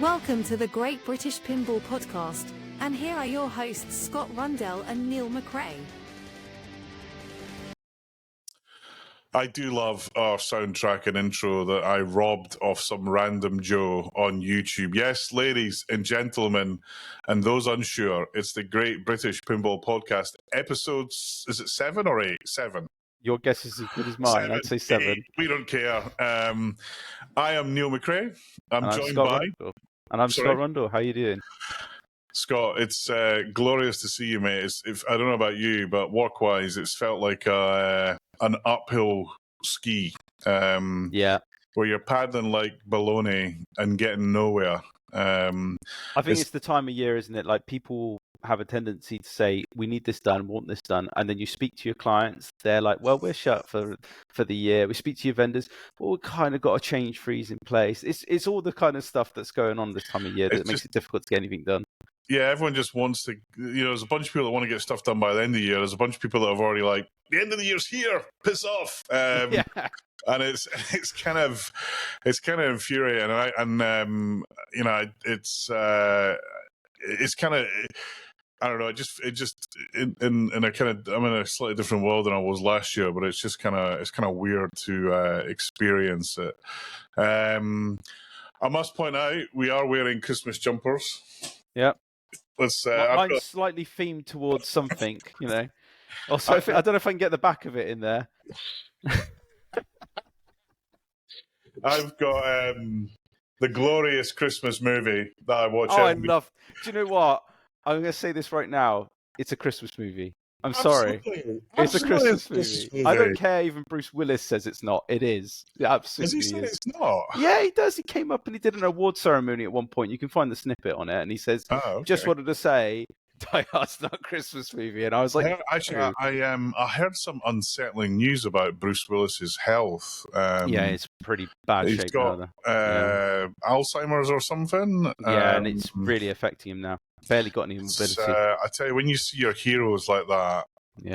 Welcome to the Great British Pinball Podcast, and here are your hosts Scott Rundell and Neil McRae. I do love our soundtrack and intro that I robbed off some random Joe on YouTube. Yes, ladies and gentlemen, and those unsure, it's the Great British Pinball Podcast. Episodes, is it 7 or 8? 7. Your guess is as good as mine. 7, I'd say 7. 8, we don't care. I am Neil McRae. I'm joined Scott by... Rundle. And I'm Scott Rundle. How are you doing? Scott, it's glorious to see you, mate. I don't know about you, but work-wise, it's felt like an uphill ski. Yeah. Where you're paddling like baloney and getting nowhere. I think it's the time of year, isn't it? Like, people have a tendency to say, we need this done, want this done. And then you speak to your clients. They're like, well, we're shut for the year. We speak to your vendors. Well, we've kind of got a change freeze in place. It's all the kind of stuff that's going on this time of year that makes it difficult to get anything done. Yeah, everyone just wants to, there's a bunch of people that want to get stuff done by the end of the year. There's a bunch of people that have already like, the end of the year's here, piss off. Yeah. And it's kind of infuriating. It's kind of, I don't know. I'm in a slightly different world than I was last year, but it's kind of weird to experience it. I must point out we are wearing Christmas jumpers. Yeah. Mine's slightly themed towards something, Also, I don't know if I can get the back of it in there. I've got the glorious Christmas movie that I watch. Oh, do you know what? I'm going to say this right now. It's a Christmas movie. I'm sorry. It's a Christmas movie. I don't care. Even Bruce Willis says it's not. It is. It absolutely is. He said it's not? Yeah, he does. He came up and he did an award ceremony at one point. You can find the snippet on it. And he says, just wanted to say, Die Hard's not a Christmas movie. And I was like... I heard some unsettling news about Bruce Willis's health. Yeah, it's pretty bad shape. He's got Alzheimer's or something. Yeah, and it's really affecting him now. Barely got any mobility. I tell you, when you see your heroes like that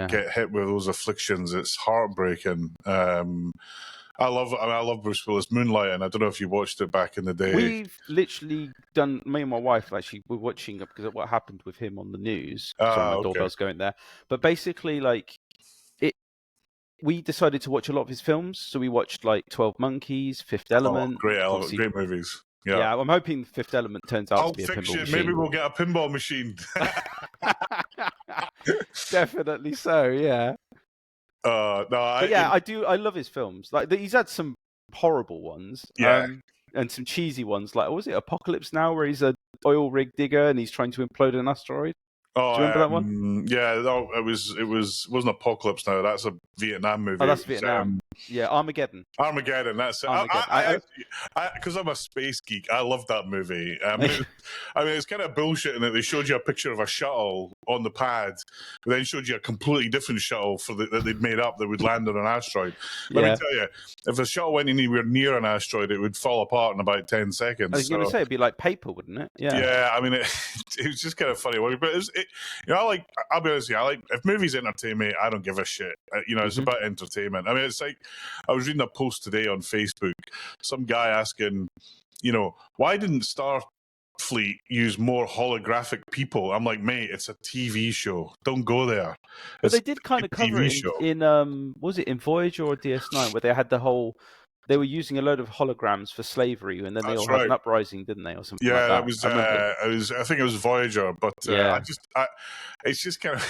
get hit with those afflictions, it's heartbreaking. I love Bruce Willis. Moonlighting. I don't know if you watched it back in the day. We've literally done. Me and my wife actually were watching it because of what happened with him on the news. So my doorbell's going there. But basically, we decided to watch a lot of his films. So we watched 12 Monkeys, Fifth Element. Great movies. Yeah, I'm hoping Fifth Element turns out to be a pinball machine. Maybe we'll get a pinball machine. Definitely so, yeah. I love his films. He's had some horrible ones, and some cheesy ones. Like, was it Apocalypse Now, where he's a oil rig digger and he's trying to implode an asteroid? Do you remember that one? Yeah, it wasn't Apocalypse Now. That's a Vietnam movie. Oh, that's Vietnam. Yeah, Armageddon. That's it. Because I'm a space geek, I love that movie. It's kind of bullshit in that they showed you a picture of a shuttle on the pad, but then showed you a completely different shuttle that they'd made up that would land on an asteroid. Let me tell you, if a shuttle went anywhere near an asteroid, it would fall apart in about 10 seconds. I was going to say, it'd be like paper, wouldn't it? Yeah. Yeah, it was just kind of funny. But I'll be honest with you, if movies entertain me, I don't give a shit. It's about entertainment. It's like, I was reading a post today on Facebook, some guy asking, why didn't Starfleet use more holographic people? I'm like, mate, it's a TV show. Don't go there. But they did kind of cover it in was it in Voyager or DS9, where they had they were using a load of holograms for slavery, and then they all had an uprising, didn't they, or something? Yeah, like that. I think it was Voyager, but it's just kind of,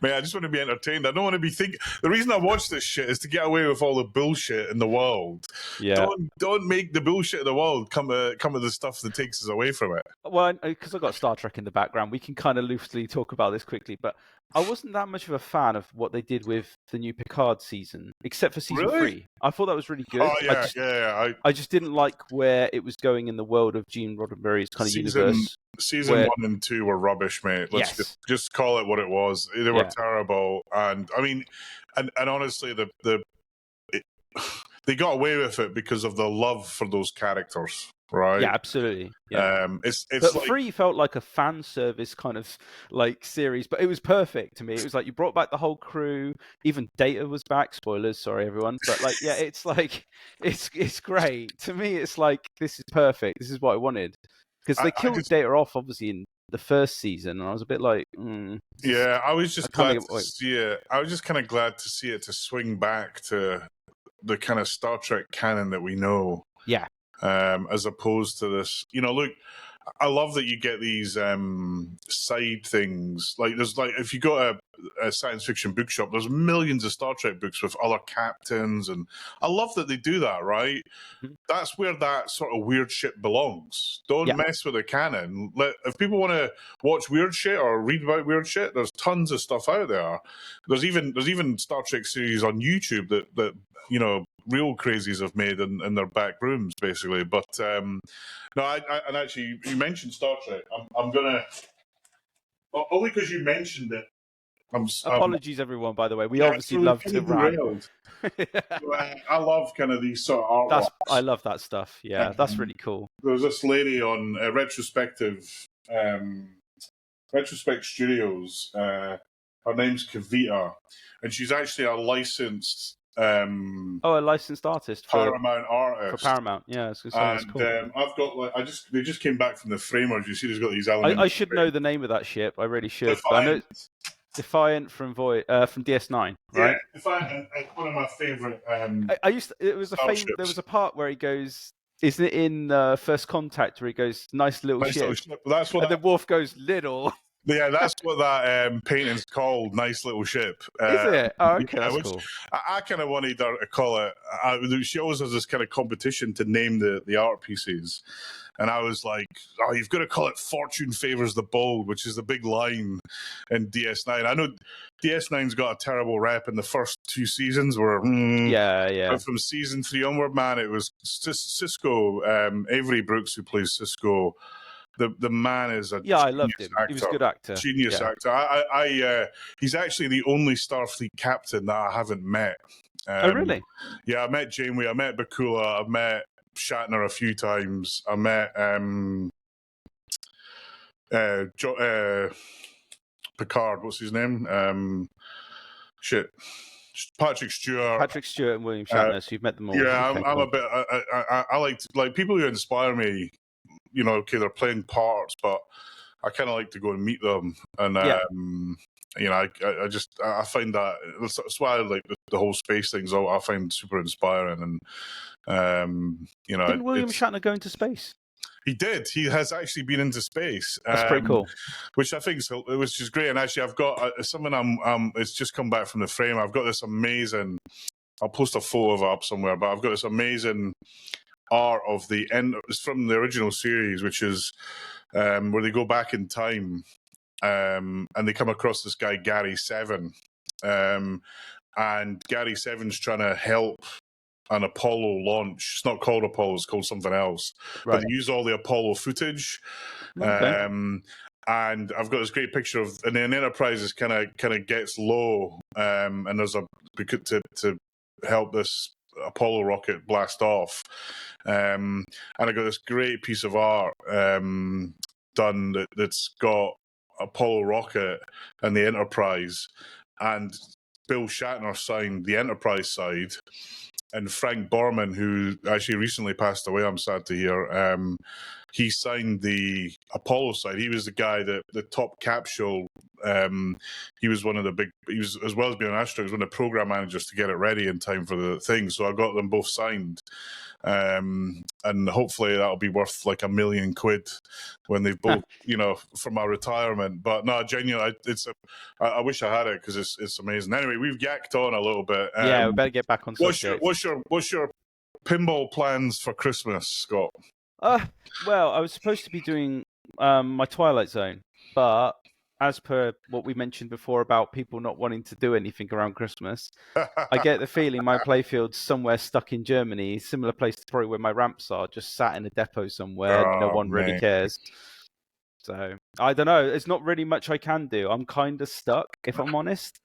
man, I just want to be entertained. I don't want to be thinking. The reason I watch this shit is to get away with all the bullshit in the world. Yeah, don't make the bullshit in the world come to the stuff that takes us away from it. Well, because I've got Star Trek in the background, we can kind of loosely talk about this quickly, but I wasn't that much of a fan of what they did with the new Picard season, except for season 3. I thought that was really good. Oh, yeah, I just didn't like where it was going in the world of Gene Roddenberry's kind of universe. Season 1 and 2 were rubbish, mate. Let's just call it what it was. They were terrible, and honestly, they got away with it because of the love for those characters. Right. Yeah, absolutely. Yeah. But 3 felt like a fan service kind of series, but it was perfect to me. It was like you brought back the whole crew. Even Data was back. Spoilers, sorry everyone. But it's great. To me, it's like, this is perfect. This is what I wanted. because they killed Data off obviously in the first season, and I was a bit like, yeah, I was just glad to wait. see it. I was just kind of glad to see it to swing back to the kind of Star Trek canon that we know. Yeah. As opposed to this, look, I love that you get these side things. Like there's if you go to a science fiction bookshop, there's millions of Star Trek books with other captains, and I love that they do that. Right, that's where that sort of weird shit belongs. Don't mess with the canon. If people want to watch weird shit or read about weird shit, there's tons of stuff out there. There's even Star Trek series on YouTube that real crazies have made in their back rooms, basically. But no, and actually, you mentioned Star Trek. I'm gonna only because you mentioned it. Apologies, everyone. By the way, we obviously love to rant. I love kind of these sort of artworks. I love that stuff. Yeah, that's really cool. There was this lady on Retrospect Studios. Her name's Kavita, and she's actually a licensed. A licensed artist for Paramount artist. For Paramount, yeah. And cool. I've got they just came back from the framers. You see, there's got these elements. I should know the name of that ship. I really should. I know Defiant from from DS9, right? Yeah, Defiant. One of my favorite. I used to, it was there was a part where he goes. Isn't it in First Contact where he goes, "Nice little ship"? That's what. And then Worf goes, "Little." Yeah, that's what that painting's called. Nice little ship. Is it? Oh, okay, that's cool. I kind of wanted her to call it. She always has this kind of competition to name the art pieces, and I was like, "Oh, you've got to call it Fortune Favors the Bold," which is the big line in DS9. I know DS9's got a terrible rep in the first 2 seasons. Where but from season 3 onward, man, it was Cisco, Avery Brooks, who plays Cisco. The man is a I loved him. Actor. He was a good actor, genius actor. He's actually the only Starfleet captain that I haven't met. Oh, really? Yeah, I met Janeway, I met Bakula, I've met Shatner a few times. I met Picard. What's his name? Patrick Stewart and William Shatner. So you've met them all. Yeah, I'm a bit. I like people who inspire me. Okay, they're playing parts, but I kind of like to go and meet them, and I find that that's why I like the whole space things. I find super inspiring, and Didn't William Shatner go into space? He did. He has actually been into space. That's pretty cool. Which I think which is great. And actually, I've got something. It's just come back from the frame. I've got this amazing. I'll post a photo of it up somewhere, but I've got this amazing art of the end. It's from the original series, which is where they go back in time and they come across this guy Gary Seven, and Gary Seven's trying to help an Apollo launch. It's not called Apollo; it's called something else. Right. But they use all the Apollo footage. Okay. And I've got this great picture of, and then Enterprise kind of gets low, and there's to help this Apollo rocket blast off, and I got this great piece of art done that's got Apollo rocket and the Enterprise, and Bill Shatner signed the Enterprise side, and Frank Borman, who actually recently passed away, I'm sad to hear, he signed the Apollo side. He was the guy that the top capsule. He was one of the big. He was, as well as being an astronaut, he was one of the program managers to get it ready in time for the thing. So I got them both signed, and hopefully that'll be worth like $1 million when they've both, for my retirement. But no, genuinely, I wish I had it because it's amazing. Anyway, we've yacked on a little bit. Yeah, we better get back on subject. What's your pinball plans for Christmas, Scott? Well, I was supposed to be doing my Twilight Zone, but as per what we mentioned before about people not wanting to do anything around Christmas, I get the feeling my playfield's somewhere stuck in Germany, similar place to probably where my ramps are, just sat in a depot somewhere. No one really cares. So I don't know. There's not really much I can do. I'm kind of stuck, if I'm honest.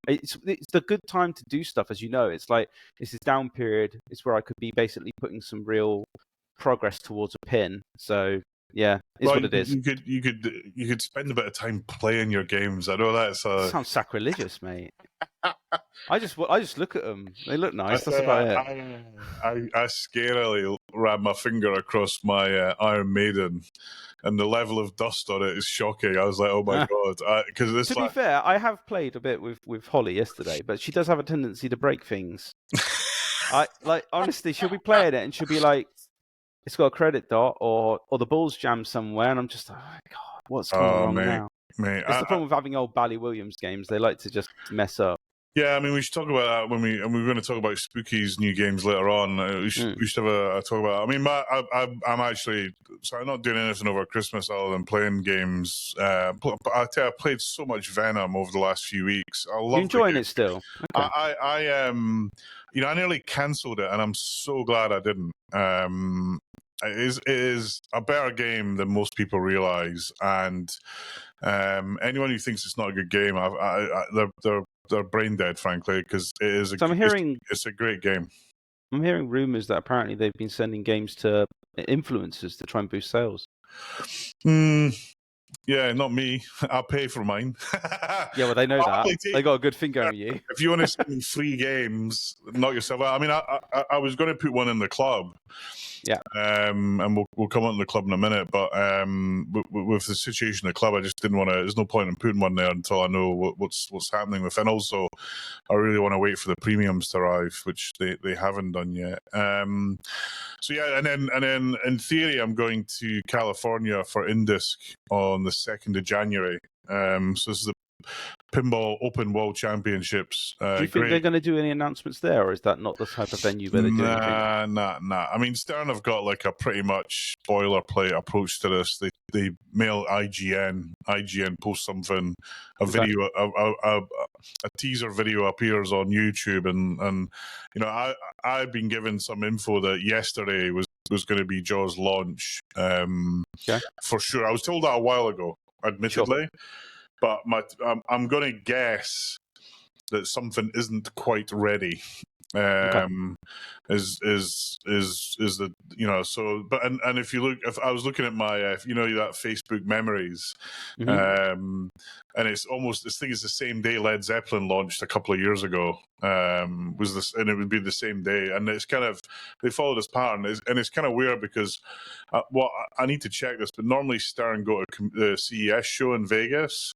It's the good time to do stuff, as you know. It's like this is down period. It's where I could be basically putting some real progress towards a pin. So yeah, it's what it is. You could spend a bit of time playing your games. I know that sounds sacrilegious, mate. I just look at them. They look I nice. That's say about it. I scarily ran my finger across my Iron Maiden, and the level of dust on it is shocking. I was like, oh my god, because this To be fair, I have played a bit with Holly yesterday, but she does have a tendency to break things. Honestly, she'll be playing it and she'll be like, it's got a credit dot or the ball's jammed somewhere, and I'm just like, oh god, what's gone wrong now? Mate, It's the problem with having old Bally Williams games. They like to just mess up. yeah, I mean, we should talk about that when we're going to talk about Spooky's new games later on. We should have a talk about. I mean, I'm actually, so I'm not doing anything over Christmas other than playing games. But I tell you, I played so much Venom over the last few weeks. I love. You enjoying it still? Okay. I I nearly cancelled it, and I'm so glad I didn't. It is a better game than most people realize, and anyone who thinks it's not a good game, they're brain dead, frankly, because it is. It's a great game. I'm hearing rumors that apparently they've been sending games to influencers to try and boost sales. Yeah, not me. I'll pay for mine. Yeah, well, they know that. They got a good thing going with you. If you want to send me free games, knock yourself out. I mean, I was going to put one in the club. Yeah. And we'll come on to the club in a minute, but with the situation in the club, I just didn't want to. There's no point in putting one there until I know what's happening with it. And also, I really want to wait for the premiums to arrive, which they haven't done yet. So yeah, and then in theory, I'm going to California for Indisc on the 2nd of January. So this is the Pinball Open World Championships. Do you think they're going to do any announcements there, or is that not the type of venue where they do anything? Nah. I mean, Stern have got like a pretty much boilerplate approach to this. They mail IGN posts something, video, a teaser video appears on YouTube, and you know, I've been given some info that yesterday was going to be Jaws launch. For sure. I was told that a while ago, admittedly. Sure. But I'm going to guess that something isn't quite ready. Is the, you know, so, but and if I was looking at my you know, that Facebook memories, and it's almost, this thing is the same day Led Zeppelin launched a couple of years ago. Was this, and it would be the same day, and it's kind of, they follow this pattern, and it's kind of weird because I need to check this, but normally Stern go to the CES show in Vegas,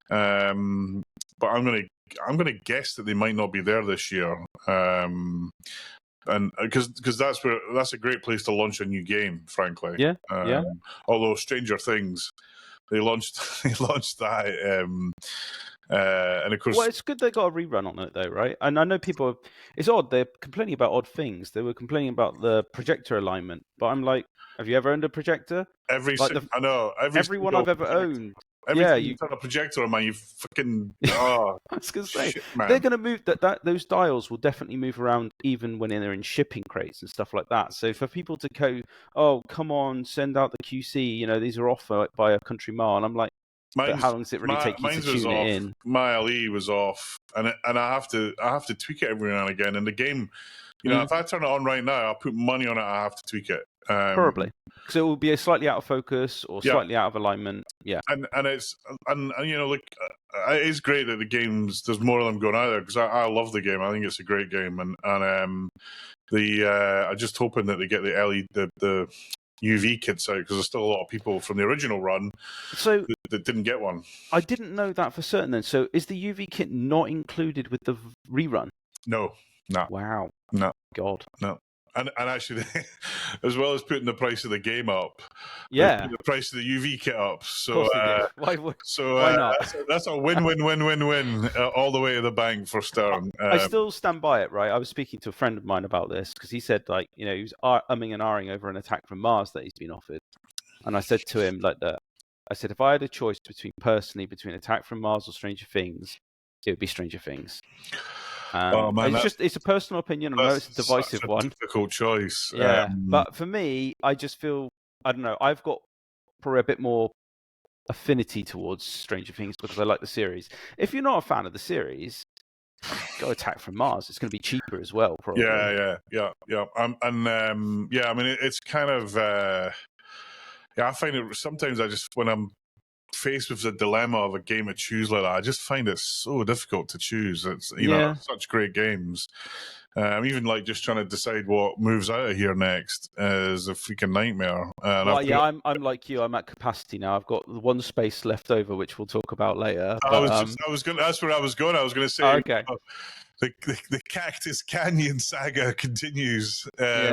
but I'm gonna guess that they might not be there this year, and because that's a great place to launch a new game, frankly. Yeah. Although Stranger Things, they launched that, and of course, well, it's good they got a rerun on it though, right? And I know people, it's odd, they're complaining about odd things. They were complaining about the projector alignment, but I'm like, have you ever owned a projector? I know everyone I've ever owned. You turn a projector on, man, you fucking. Oh, I was going to say, shit, man. They're going to move those dials will definitely move around even when they're in shipping crates and stuff like that. So for people to go, oh, come on, send out the QC, you know, these are off by a country mile. And I'm like, how long does it really take you to tune it in? My LE was off, and I have to tweak it every now and again. And the game, you know, if I turn it on right now, I'll put money on it. I have to tweak it. Probably. So it will be a slightly out of focus or slightly out of alignment. Yeah. And it's and you know, like, it's great that the games, there's more of them going out there, because I love the game. I think it's a great game, and I'm just hoping that they get the LED, the UV kits out, because there's still a lot of people from the original run that didn't get one. I didn't know that for certain then. So is the UV kit not included with the rerun? No. Wow. No. God. No. And actually, as well as putting the price of the game up, the price of the UV kit up. So, why not? That's a win all the way to the bank for Stern. I still stand by it, right? I was speaking to a friend of mine about this, because he said, like, you know, he was umming and ahhing over an Attack from Mars that he's been offered, and I said to him like that. I said, if I had a choice between Attack from Mars or Stranger Things, it would be Stranger Things. Oh, man, it's a personal opinion. I know it's a divisive one. Difficult choice. Yeah, but for me, I just feel, I don't know, I've got probably a bit more affinity towards Stranger Things because I like the series. If you're not a fan of the series, go Attack from Mars. It's going to be cheaper as well, probably. Yeah. I mean, it's kind of. I find it sometimes. When I'm faced with the dilemma of a game to choose like that. I just find it so difficult to choose. It's such great games. Even like just trying to decide what moves out of here next is a freaking nightmare. I'm like you. I'm at capacity now. I've got one space left over, which we'll talk about later. That's where I was going. I was going to say, okay. The Cactus Canyon saga continues.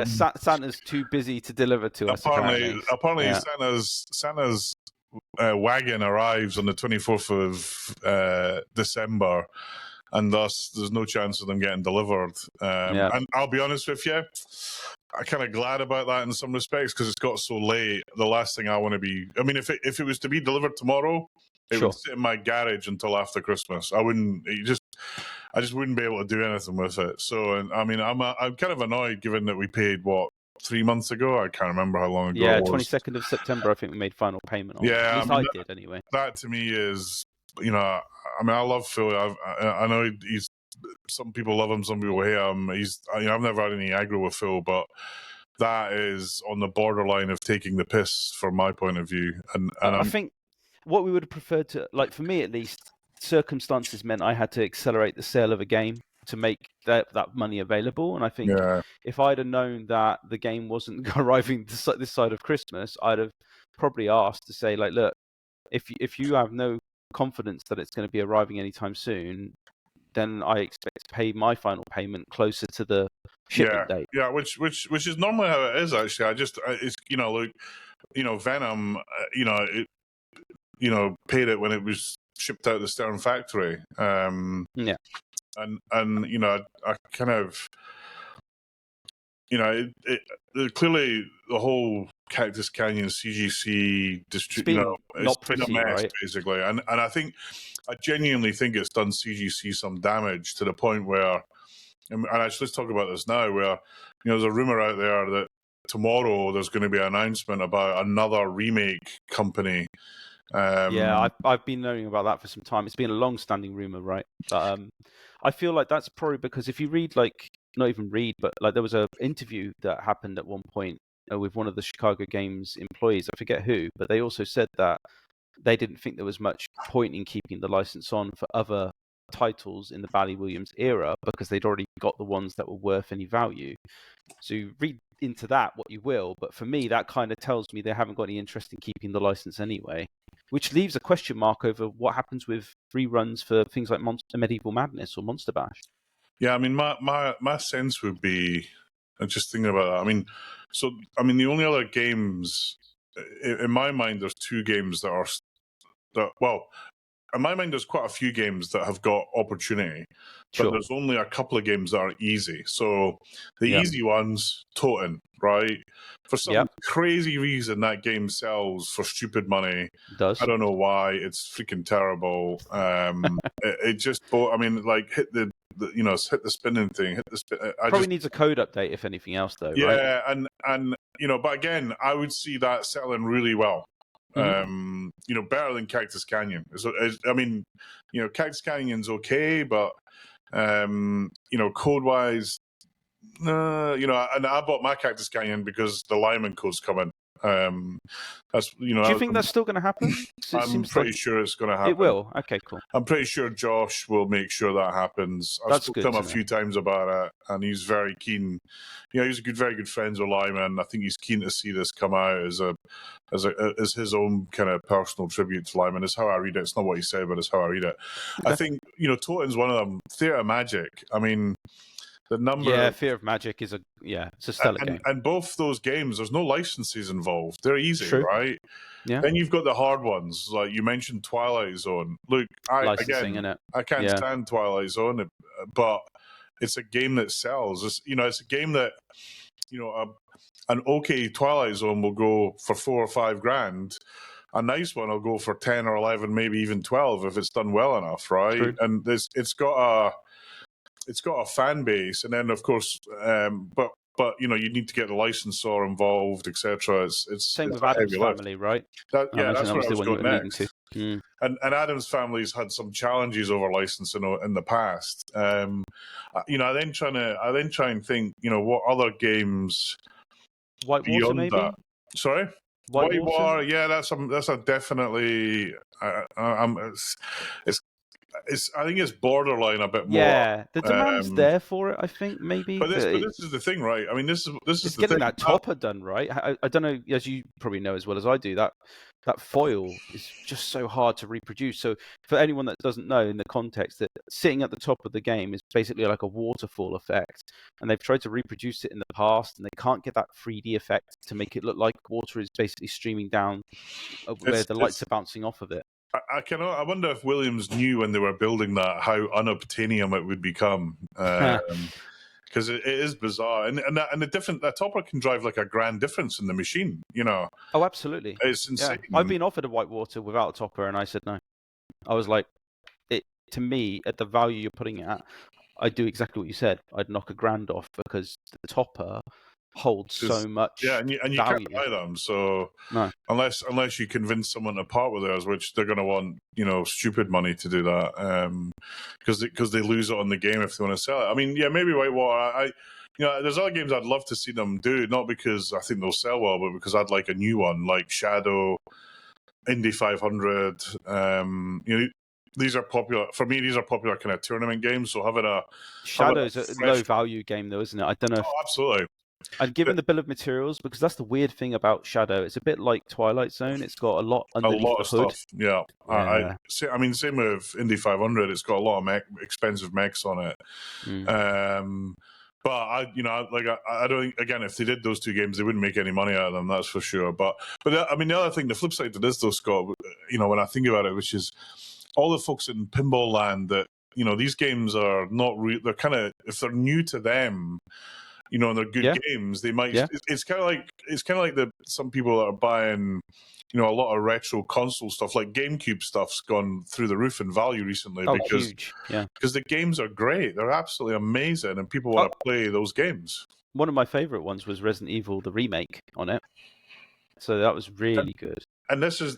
Santa's too busy to deliver to us. Apparently, Santa's wagon arrives on the 24th of December, and thus there's no chance of them getting delivered. And I'll be honest with you, I'm kind of glad about that in some respects because it's got so late. The last thing I want to be, I mean, if it was to be delivered tomorrow, it would sit in my garage until after Christmas. I just wouldn't be able to do anything with it. So, and I mean, I'm kind of annoyed given that we paid 3 months ago. I can't remember how long ago. Yeah, it was. 22nd of September. I think we made final payment on. Yeah, at least I did anyway. That to me is, I mean, I love Phil. I know he's. Some people love him, some people hate him. I've never had any aggro with Phil, but that is on the borderline of taking the piss from my point of view. And I think what we would have preferred to, like for me at least, circumstances meant I had to accelerate the sale of a game to make that money available. And I think if I'd have known that the game wasn't arriving this side of Christmas, I'd have probably asked to say, like, look, if you have no confidence that it's going to be arriving anytime soon, then I expect to pay my final payment closer to the shipment date. Yeah, which is normally how it is. Actually, it's Venom, paid it when it was shipped out of the Stern factory. And I kind of, clearly the whole Cactus Canyon CGC it's been a mess, right? Basically, and I genuinely think it's done CGC some damage to the point where, and actually let's talk about this now, where there's a rumor out there that tomorrow there's going to be an announcement about another remake company. I've been knowing about that for some time. It's been a long-standing rumor, right? But I feel like that's probably because if you read, not even read, but there was an interview that happened at one point with one of the Chicago Games employees. I forget who, but they also said that they didn't think there was much point in keeping the license on for other titles in the Bally Williams era because they'd already got the ones that were worth any value. So you read into that what you will, but for me, that kind of tells me they haven't got any interest in keeping the license anyway, which leaves a question mark over what happens with reruns for things like Medieval Madness or Monster Bash. Yeah, I mean, my sense would be, just thinking about that, the only other games, in my mind, there's two games in my mind, there's quite a few games that have got opportunity, but there's only a couple of games that are easy. So the easy ones, Totem, right? For some crazy reason, that game sells for stupid money. It does. I don't know why. It's freaking terrible. It just, hit hit the spinning thing. Probably needs a code update, if anything else, though. Yeah, right? and but again, I would see that selling really well. Better than Cactus Canyon. Cactus Canyon's okay, but code-wise, and I bought my Cactus Canyon because the Lyman code's coming. Do you think that's still going to happen? I'm pretty sure it's going to happen. It will. Okay, cool. I'm pretty sure Josh will make sure that happens. I've spoken to him a few times about it, and he's very keen. He's very good friends with Lyman. I think he's keen to see this come out as his own kind of personal tribute to Lyman. Is how I read it. It's not what he said, but it's how I read it. Okay. I think Totem's one of them. Theatre of Magic. I mean, the number. Yeah, Fear of Magic is it's a stellar game. And both those games, there's no licenses involved. They're easy, right? Yeah. Then you've got the hard ones, like you mentioned, Twilight Zone. Look, I can't stand Twilight Zone, but it's a game that sells. It's a game that an okay Twilight Zone will go for $4 or $5 grand. A nice one will go for 10 or 11, maybe even 12 if it's done well enough, right? True. And it's got a fan base, and then of course, but you need to get the licensor involved, etc. It's same with Adam's Family, right? That's where I was going next. And Adam's Family's had some challenges over licensing in the past. I then try and think, what other games Whitewater, maybe? That? Sorry? Whitewater? Yeah, that's a definitely. It's I think it's borderline a bit more. Yeah, the demand's there for it. I think maybe, But but this is the thing, right? I mean, this is it's the getting thing. that topper done right. I don't know, as you probably know as well as I do, that foil is just so hard to reproduce. So for anyone that doesn't know in the context, that sitting at the top of the game is basically like a waterfall effect, and they've tried to reproduce it in the past, and they can't get that 3D effect to make it look like water is basically streaming down where the lights are bouncing off of it. I wonder if Williams knew when they were building that how unobtainium it would become. Because it is bizarre, and that topper can drive like a grand difference in the machine. Oh, absolutely. It's insane. Yeah. I've been offered a whitewater without a topper, and I said no. I was like, to me, at the value you're putting it at, I'd do exactly what you said. I'd knock $1,000 off because the topper holds so much and you value. can't buy them. So no. unless you convince someone to part with theirs, which they're going to want, stupid money to do that, because they lose it on the game if they want to sell it. I mean, yeah, maybe Whitewater. There's other games I'd love to see them do, not because I think they'll sell well, but because I'd like a new one like Shadow, Indy 500. These are popular for me. These are popular kind of tournament games. So having Shadow's a low value game, though, isn't it? I don't know. Absolutely. And given the bill of materials, because that's the weird thing about Shadow, it's a bit like Twilight Zone. It's got a lot underneath the hood. Stuff. Yeah. I mean, same with Indy 500. It's got a lot of expensive mechs on it. But I don't think, again, if they did those two games, they wouldn't make any money out of them. That's for sure. But I mean, the other thing, the flip side to this, though, Scott, when I think about it, which is all the folks in pinball land that these games are not real. They're kind of, if they're new to them, and they're good games, they might. Yeah. It's kind of like some people that are buying, a lot of retro console stuff, like GameCube stuff's gone through the roof in value recently because the games are great. They're absolutely amazing, and people want to play those games. One of my favorite ones was Resident Evil, the remake on it. So that was really good. And this is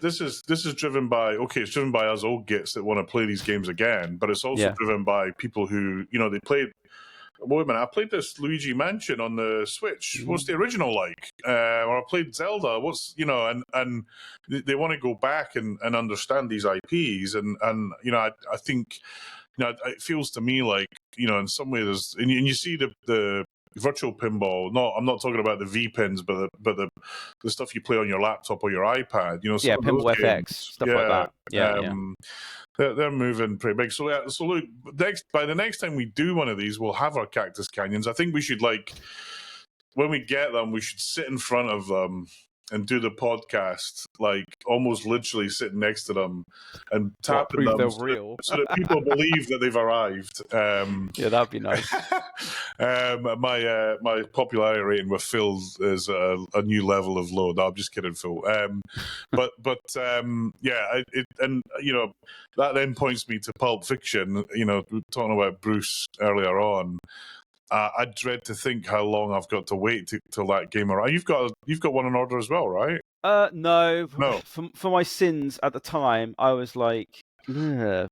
driven by it's driven by us old gits that want to play these games again, but it's also driven by people who they played. Wait a minute, I played this Luigi Mansion on the Switch. What's the original like? Or I played Zelda. What's and they want to go back and understand these IPs, and I think it feels to me like in some way there's and you see the virtual pinball. I'm not talking about the V pins, but the stuff you play on your laptop or your iPad. Pinball FX stuff like that. Yeah. They're moving pretty big. So look, by the next time we do one of these, we'll have our Cactus Canyons. I think we should when we get them, we should sit in front of them and do the podcast, like almost literally sitting next to them and tapping them so that people believe that they've arrived. Yeah, that'd be nice. My popularity rating with Phil is a new level of low. No, I'm just kidding, Phil. That then points me to Pulp Fiction. Talking about Bruce earlier on. I dread to think how long I've got to wait till that game arrives. You've got one in order as well, right? No. For my sins at the time, I was like, what do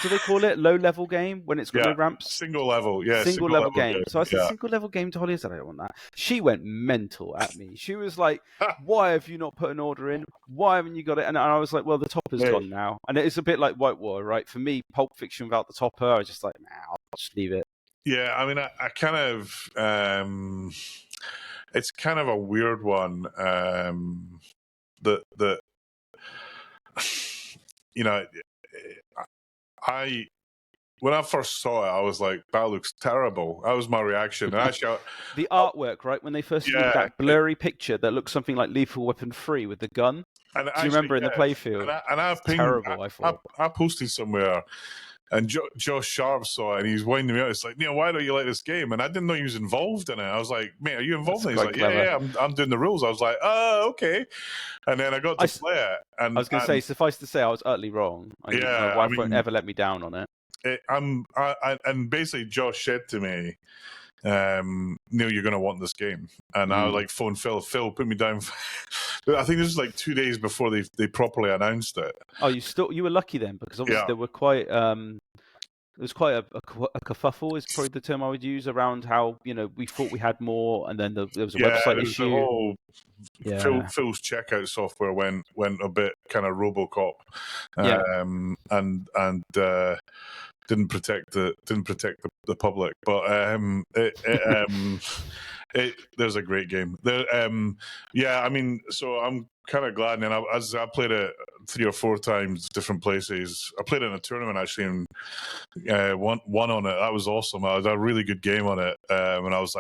they call it? Low level game when it's got no ramps. Single level, yeah. Single level game. So I said, single level game to Holly. I said, I don't want that. She went mental at me. She was like, why have you not put an order in? Why haven't you got it? And I was like, well, the topper's gone now. And it's a bit like Whitewater, right? For me, Pulp Fiction without the topper, I was just like, nah, I'll just leave it. Yeah, I mean, I kind of, it's kind of a weird one. When I first saw it, I was like, that looks terrible. That was my reaction. And actually, the artwork, right? When they first did that blurry picture that looks something like Lethal Weapon 3 with the gun. Do you remember in the playfield? I posted somewhere. And Josh Sharp saw it, and he's winding me up. It's like, why don't you like this game? And I didn't know he was involved in it. I was like, mate, are you involved in it? He's like, yeah, I'm doing the rules. I was like, oh, okay. And then I got to play it. And I was going to say, suffice to say, I was utterly wrong. My wife won't ever let me down on it. And basically, Josh said to me, Neil, you're going to want this game. And I like phone Phil, put me down. I think this was like 2 days before they properly announced it. Oh, you were lucky then, because obviously they were quite There's quite a kerfuffle is probably the term I would use around how we thought we had more, and then there was a website there's issue. the whole Phil's checkout software went a bit kind of RoboCop, and didn't protect the public, but there's a great game there. I mean, so I'm kind of glad, and as I played it 3 or 4 times, different places. I played it in a tournament actually, and won on it. That was awesome. I had a really good game on it, and I was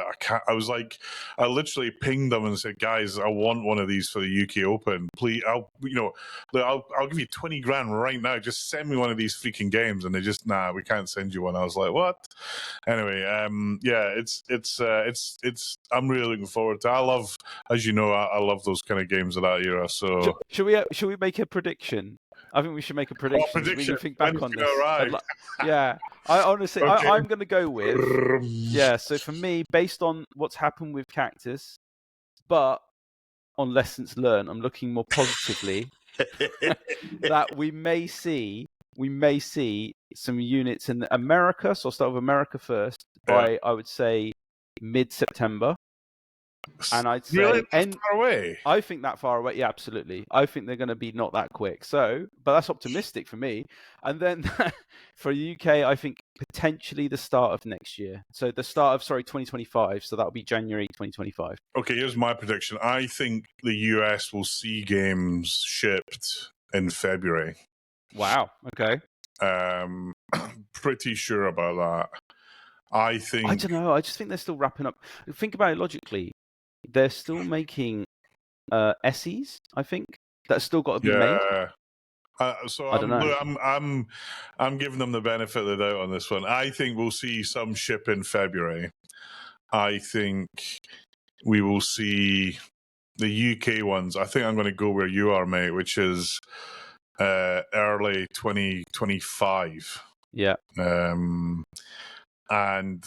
like, I literally pinged them and said, guys, I want one of these for the UK Open. Please, I'll give you 20 grand right now. Just send me one of these freaking games. And they just, nah, we can't send you one. I was like, what? Anyway, it's. I'm really looking forward to it. I love, as you know, I love those kind of games of that era. So should we make a prediction? I think we should make a prediction. We can think back on this. I honestly, okay. I'm going to go with So for me, based on what's happened with Cactus, but on lessons learned, I'm looking more positively that we may see some units in America. So I'll start with America first. By I would say mid-September. And I'd say really far away. I think that far away. Yeah, absolutely. I think they're going to be not that quick. So, but that's optimistic for me. And then for the UK, I think potentially the start of next year. So the start of 2025. So that'll be January 2025. Okay, here's my prediction. I think the US will see games shipped in February. Wow. Okay. Pretty sure about that. I don't know. I just think they're still wrapping up. Think about it logically. They're still making SEs, I think. That's still got to be made. So I don't know. I'm giving them the benefit of the doubt on this one. I think we'll see some ship in February. I think we will see the UK ones. I think I'm going to go where you are, mate, which is early 2025. Yeah. And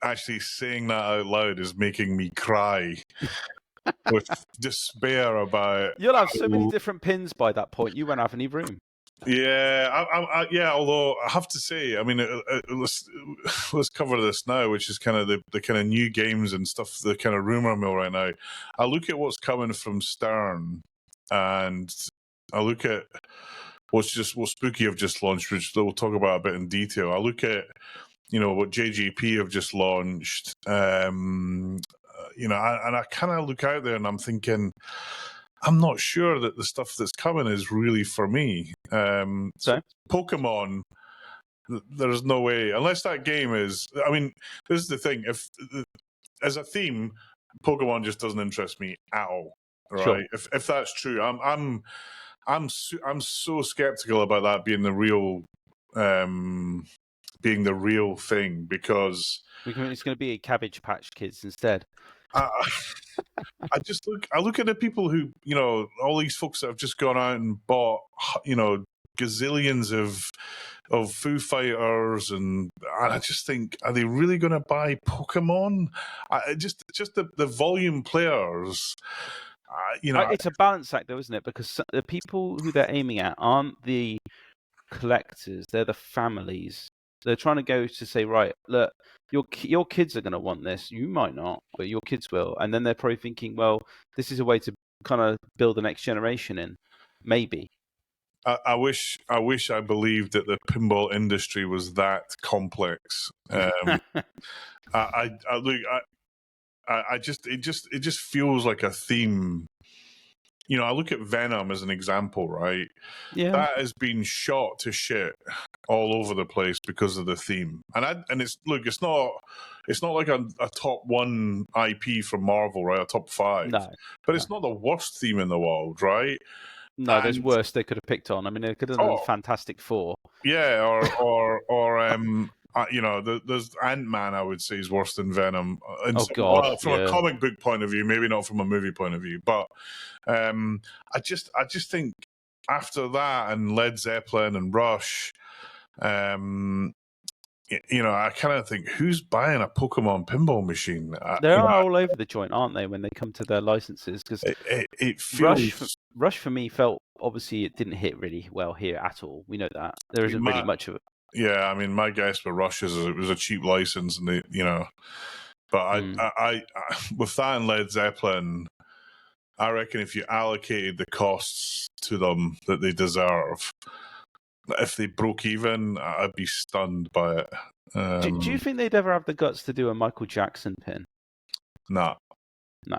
actually saying that out loud is making me cry with despair about. You'll have so many different pins by that point. You won't have any room. Yeah, although I have to say, I mean, let's cover this now, which is kind of the kind of new games and stuff, the kind of rumor mill right now. I look at what's coming from Stern, and I look at what Spooky have just launched, which we'll talk about a bit in detail. I look at what JGP have just launched, and I kind of look out there and I'm thinking, I'm not sure that the stuff that's coming is really for me. So Pokemon, there's no way, unless that game is. I mean, this is the thing. If as a theme, Pokemon just doesn't interest me at all. Right? Sure. If that's true, I'm so skeptical about that being the real. Being the real thing, because it's going to be Cabbage Patch Kids instead. I look at the people who, all these folks that have just gone out and bought, gazillions of Foo Fighters, and I just think, are they really going to buy Pokemon? Just the volume players. It's a balance act, though, isn't it? Because the people who they're aiming at aren't the collectors; they're the families. They're trying to go to say, right, look, your kids are going to want this. You might not, but your kids will. And then they're probably thinking, well, this is a way to kind of build the next generation in. Maybe. I wish I believed that the pinball industry was that complex. It just feels like a theme. I look at Venom as an example, right? Yeah. That has been shot to shit all over the place because of the theme. And it's not like a top 1 IP from Marvel, right? A top 5. No. But it's not the worst theme in the world, right? No, there's worse they could have picked on. I mean, they could have done Fantastic Four. Yeah, or there's Ant-Man, I would say, is worse than Venom. From a comic book point of view, maybe not from a movie point of view. But I just think after that and Led Zeppelin and Rush, I kind of think, who's buying a Pokemon pinball machine? They're all over the joint, aren't they, when they come to their licenses? Because it feels... Rush for me felt, obviously, it didn't hit really well here at all. We know that. There isn't really much of it. Yeah, I mean, my guess with Rush is it was a cheap license, and they, But I with that and Led Zeppelin, I reckon if you allocated the costs to them that they deserve, if they broke even, I'd be stunned by it. Do you think they'd ever have the guts to do a Michael Jackson pin? Nah. No.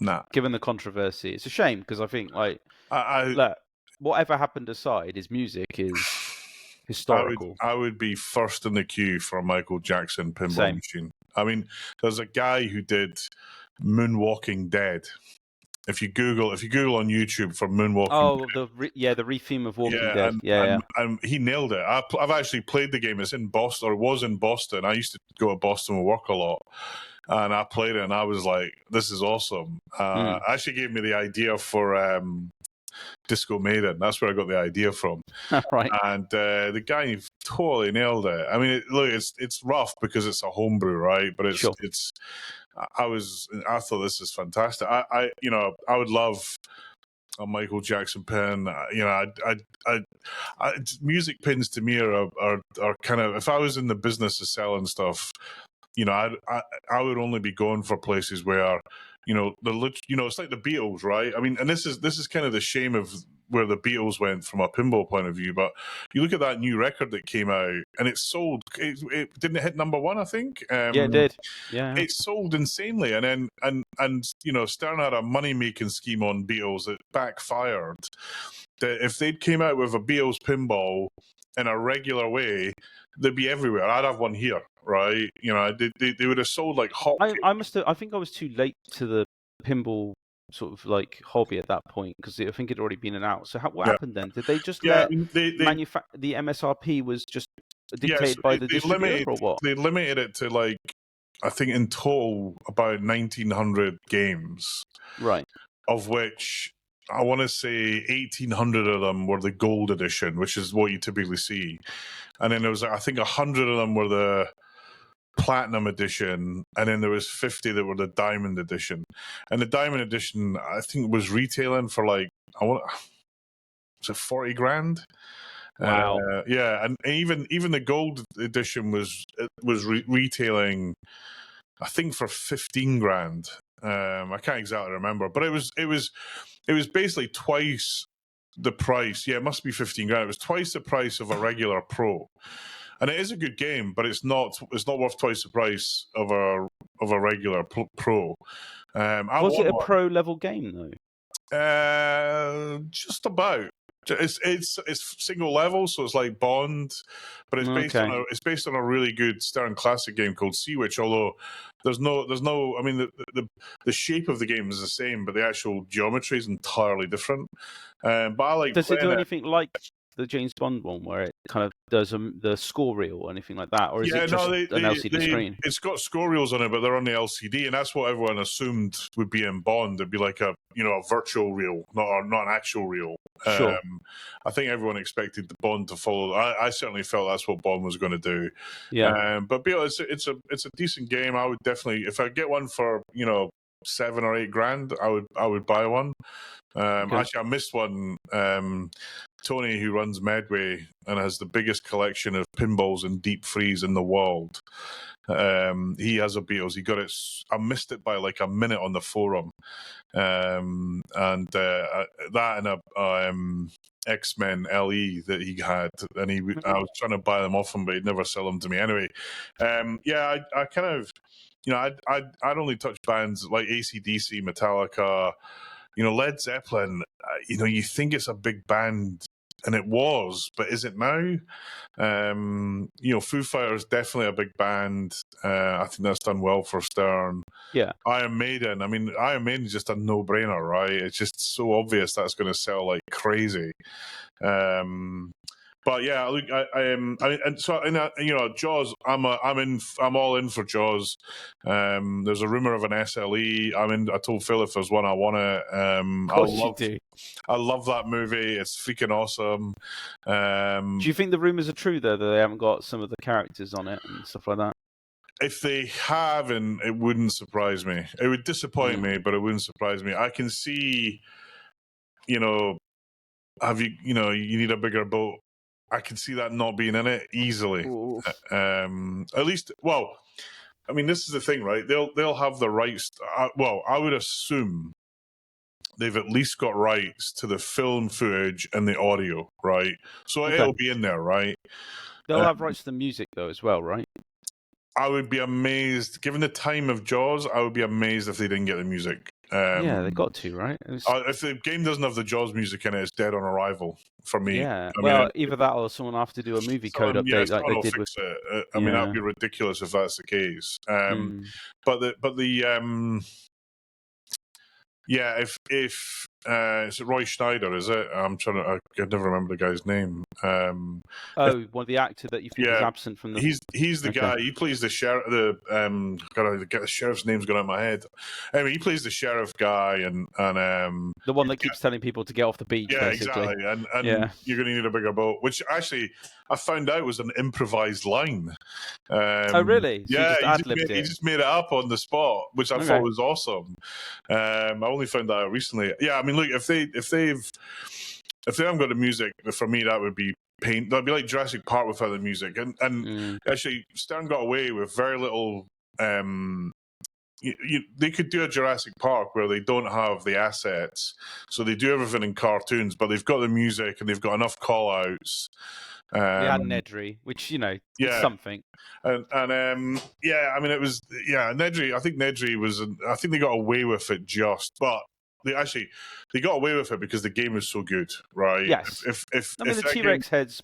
Nah. Given the controversy, it's a shame because I think look, whatever happened aside, his music is historical. I would be first in the queue for a Michael Jackson pinball machine. I mean, there's a guy who did Moonwalking Dead. If you Google on YouTube for Moonwalking Dead, the retheme of Walking Dead. And he nailed it. I've actually played the game. It's in Boston, or was in Boston. I used to go to Boston and work a lot. And I played it, and I was like, this is awesome. Actually gave me the idea for Disco Maiden. That's where I got the idea from. Right. And the guy totally nailed it. I mean, look, it's rough because it's a homebrew, right? But I thought this is fantastic. I would love a Michael Jackson pin. Music pins to me are kind of, if I was in the business of selling stuff, I would only be going for places where, it's like the Beatles, right? I mean, and this is kind of the shame of where the Beatles went from a pinball point of view. But you look at that new record that came out, and it sold. It didn't hit #1, I think. Yeah, it did. Yeah, it sold insanely, and then Stern had a money making scheme on Beatles that backfired. That if they'd came out with a Beatles pinball in a regular way, they'd be everywhere. I'd have one here, right? They would have sold like hot. I think I was too late to the pinball sort of like hobby at that point because I think it'd already been announced. So what happened then? Did they just let the MSRP was just dictated by the distributor or what? They limited it to like, I think in total about 1,900 games, right? Of which I want to say 1,800 of them were the gold edition, which is what you typically see, and then there was, I think, 100 of them were the platinum edition, and then there was 50 that were the diamond edition. And the diamond edition, I think, was retailing for like, was it 40 grand? Wow. Yeah, and even the gold edition was retailing, I think, for 15 grand. I can't exactly remember, but it was basically twice the price. Yeah, it must be 15 grand. It was twice the price of a regular Pro. And it is a good game, but it's not worth twice the price of a regular Pro. Was it a pro level game though? Just about. It's single level, so it's like Bond, but it's based on a really good Stern Classic game called Sea Witch. Although there's no. I mean, the shape of the game is the same, but the actual geometry is entirely different. But I like. Does it do anything like the James Bond one, where it kind of does the score reel or anything like that, or is it just an LCD screen? It's got score reels on it, but they're on the LCD, and that's what everyone assumed would be in Bond. It'd be like a virtual reel, not an actual reel. Sure. I think everyone expected the Bond to follow. I certainly felt that's what Bond was going to do. Yeah. But it's a decent game. I would definitely, if I get one for 7 or 8 grand, I would buy one. Actually, I missed one. Tony, who runs Medway and has the biggest collection of pinballs and deep freeze in the world, he has a Beatles. He got it. I missed it by like a minute on the forum, and that and a X-Men LE that he had, and I was trying to buy them off him, but he'd never sell them to me anyway. I kind of, I'd only touch bands like AC/DC, Metallica, Led Zeppelin. You think it's a big band, and it was, but is it now? Foo Fighters, definitely a big band. I think that's done well for Stern. Yeah. Iron Maiden. I mean, Iron Maiden's just a no-brainer, right? It's just so obvious that's going to sell like crazy. But yeah, look, Jaws. I'm all in for Jaws. There's a rumor of an SLE. I told Phil if there's one, I want it. Of course you do. I love that movie. It's freaking awesome. Do you think the rumors are true though, that they haven't got some of the characters on it and stuff like that? If they haven't, it wouldn't surprise me. It would disappoint me, but it wouldn't surprise me. I can see, you need a bigger boat. I can see that not being in it easily. Oof. At least, well, I mean, this is the thing, right? They'll have the rights. Well, I would assume they've at least got rights to the film footage and the audio, right? So Okay. it'll be in there, right? They'll have rights to the music though as well, right? I would be amazed, given the time of Jaws, I would be amazed if they didn't get the music. Yeah, they got to, right? If the game doesn't have the Jaws music in it, it's dead on arrival for me. Yeah, I well, mean, either that or someone will have to do a movie code update like someone they will did with. fix it. I mean, that'd be ridiculous if that's the case. But yeah, if is it Roy Schneider? Is it? I can never remember the guy's name. One of the actor that you think is absent from the. He's the guy. He plays the sheriff. Gotta get the sheriff's name's going out of my head. Anyway, he plays the sheriff guy, and the one that keeps telling people to get off the beach. Yeah, basically. exactly. And you're going to need a bigger boat, which actually I found out was an improvised line. Oh, really? So he just made it up on the spot, which I thought was awesome. I only found that out recently. Yeah, I mean, look, if they haven't got the music, for me that would be pain. That'd be like Jurassic Park without the music. And actually, Stern got away with very little. They could do a Jurassic Park where they don't have the assets, so they do everything in cartoons, but they've got the music and they've got enough call-outs. They had Nedry, which is something. And I mean, it was Nedry. I think Nedry was. I think they got away with it but they got away with it because the game was so good, right? Yes. If the T-Rex heads,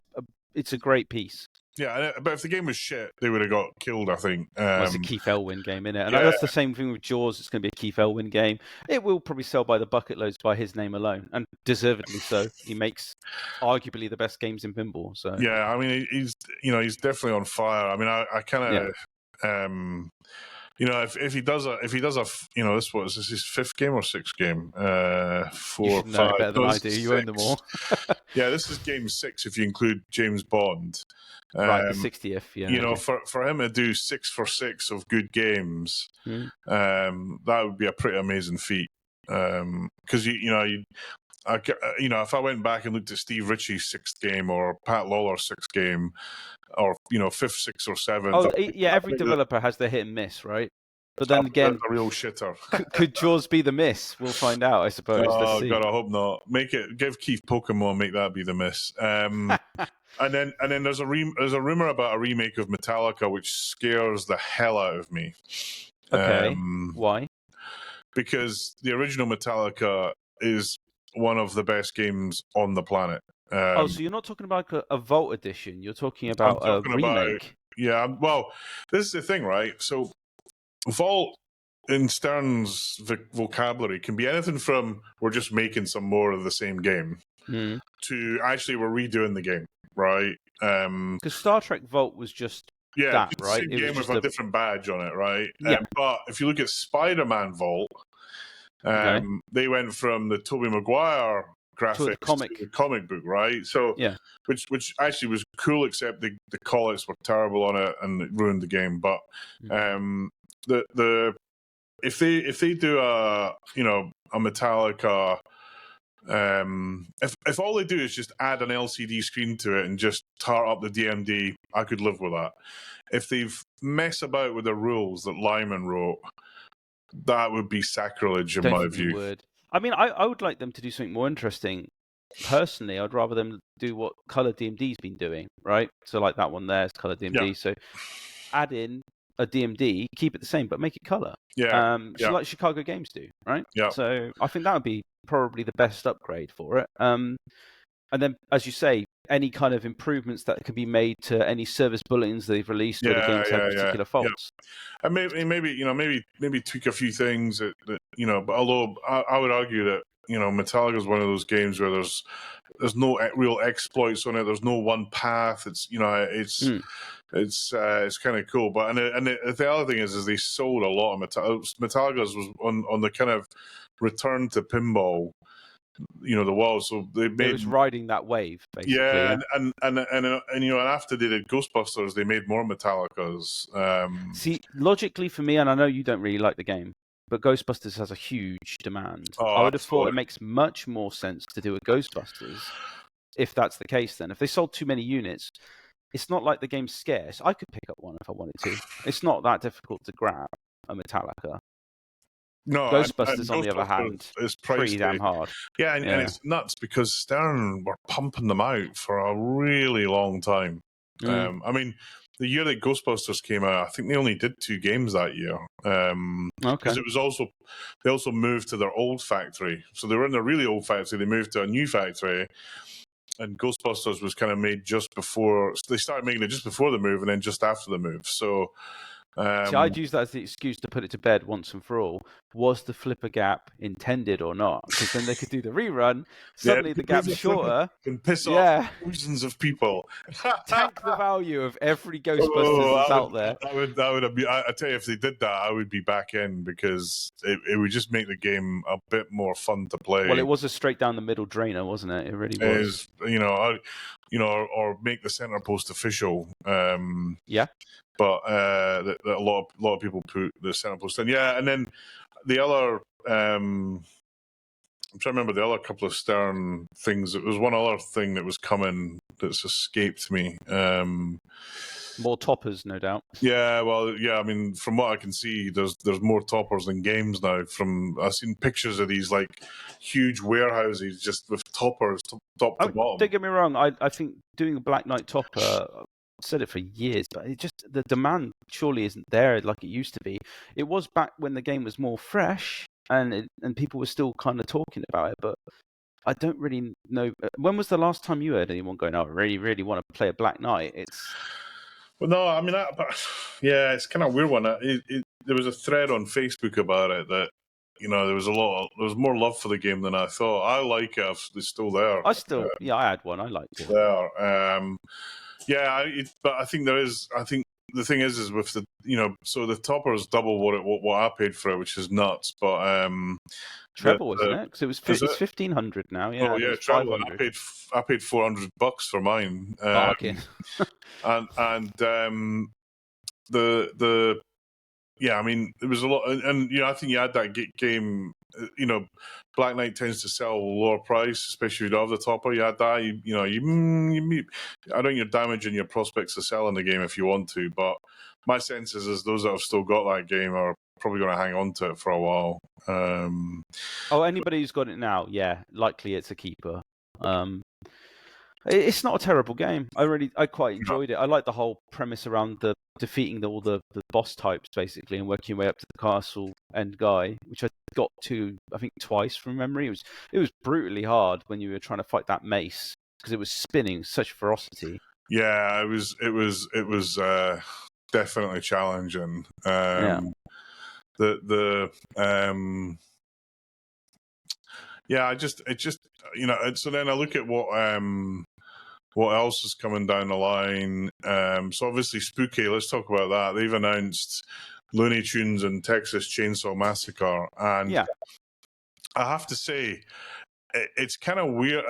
it's a great piece. Yeah, but if the game was shit, they would have got killed, I think. It's a Keith Elwyn game, isn't it? And that's the same thing with Jaws. It's going to be a Keith Elwyn game. It will probably sell by the bucket loads by his name alone, and deservedly so. He makes arguably the best games in pinball. So yeah, I mean, he's definitely on fire. I mean, I kind of if he does a this is his fifth game or sixth game? 4, you should know 5. better than I do. You own them all. Yeah, this is game 6 if you include James Bond. Right, the 60th. Yeah, for him to do 6 for 6 of good games, that would be a pretty amazing feat. Because if I went back and looked at Steve Ritchie's 6th game or Pat Lawler's 6th game, or 5th, 6th, or 7th. Oh, yeah. Every developer has their hit and miss, right? But then again, a real shitter. Could Jaws be the miss? We'll find out, I suppose. Oh God, I hope not. Give Keith Pokemon, make that be the miss. And then there's a rumor about a remake of Metallica, which scares the hell out of me. Okay, why? Because the original Metallica is one of the best games on the planet. So you're not talking about a Vault edition. You're talking about a remake. Well, this is the thing, right? So Vault in Stern's vocabulary can be anything from we're just making some more of the same game to actually we're redoing the game, right? Because Star Trek Vault was just that, right? Same game with a different badge on it, right? Yeah. But if you look at Spider-Man Vault, they went from the Tobey Maguire graphics to the comic book, right? So which actually was cool, except the call-outs were terrible on it and it ruined the game. But if they do a Metallica, if all they do is just add an LCD screen to it and just tar up the DMD, I could live with that. If they've mess about with the rules that Lyman wrote, that would be sacrilege in my view. Would. I mean, I would like them to do something more interesting. Personally, I'd rather them do what Color DMD's been doing, right? So like that one there is Color DMD. Yeah. So add in a DMD, keep it the same, but make it color. So like Chicago Games do, right? Yeah. So I think that would be probably the best upgrade for it. And then, as you say, any kind of improvements that can be made to any service bulletins they've released or the games have particular faults. Yeah. And maybe tweak a few things that but although I would argue that Metallica is one of those games where there's no real exploits on it. There's no one path. It's it's kind of cool. But the other thing is they sold a lot of Metallica's was on the kind of return to pinball, the world. So it was riding that wave, basically. Yeah, and after they did Ghostbusters, they made more Metallicas. See, logically for me, and I know you don't really like the game, but Ghostbusters has a huge demand. Oh, I would have thought it makes much more sense to do a Ghostbusters if that's the case. Then if they sold too many units, it's not like the game's scarce. I could pick up one if I wanted to. It's not that difficult to grab a Metallica. No, Ghostbusters, and on the other hand, is pretty damn pricey. hard. Yeah, and Yeah. it's nuts because Stern were pumping them out for a really long time. I mean, the year that Ghostbusters came out, I think they only did 2 games that year. Because it was they also moved to their old factory. So they were in their really old factory. They moved to a new factory, and Ghostbusters was kind of made just before. They started making it just before the move, and then just after the move. So. See, I'd use that as the excuse to put it to bed once and for all. Was the flipper gap intended or not? Because then they could do the rerun. Suddenly the gap's shorter. And piss off thousands of people. Tank the value of every Ghostbusters that's out there. That would be. I tell you, if they did that, I would be back in because it would just make the game a bit more fun to play. Well, it was a straight down the middle drainer, wasn't it? It really was. Or make the center post official. Yeah. But a lot of people put the center post in. Yeah, and then the other. I'm trying to remember the other couple of Stern things. There was one other thing that was coming that's escaped me. More toppers, no doubt. Yeah, well, yeah. I mean, from what I can see, there's more toppers than games now. I've seen pictures of these like huge warehouses just with toppers top to bottom. Don't get me wrong. I think doing a Black Knight topper. I've said it for years, but the demand surely isn't there like it used to be. It was back when the game was more fresh and people were still kind of talking about it, but I don't really know. When was the last time you heard anyone going, "Oh, I really, really want to play a Black Knight"? Well, no, I mean, yeah, it's kind of a weird one. There was a thread on Facebook about it that there was more love for the game than I thought. I like it. It's still there. I had one. I liked it. There. Yeah, but I think there is. I think the thing is with the so the topper is double what I paid for it, which is nuts. But treble, isn't it? Because it's 1,500 now. Yeah. Oh yeah, treble. I paid $400 for mine. Bargain. and the yeah, I mean, there was a lot, and I think you had that game. Black Knight tends to sell lower price, especially if you don't have the topper. You had that. I think you're damaging your prospects of selling the game if you want to. But my sense is those that have still got that game are probably going to hang on to it for a while. Anybody who's got it now, yeah, likely it's a keeper. It's not a terrible game. I quite enjoyed it. I like the whole premise around the defeating all the boss types basically and working your way up to the castle end guy, which I got to I think twice from memory. It was brutally hard when you were trying to fight that mace because it was spinning such ferocity. Yeah, it was definitely challenging. Yeah, so then I look at what else is coming down the line. So obviously Spooky, let's talk about that. They've announced Looney Tunes and Texas Chainsaw Massacre, and yeah, I have to say it's kind of weird.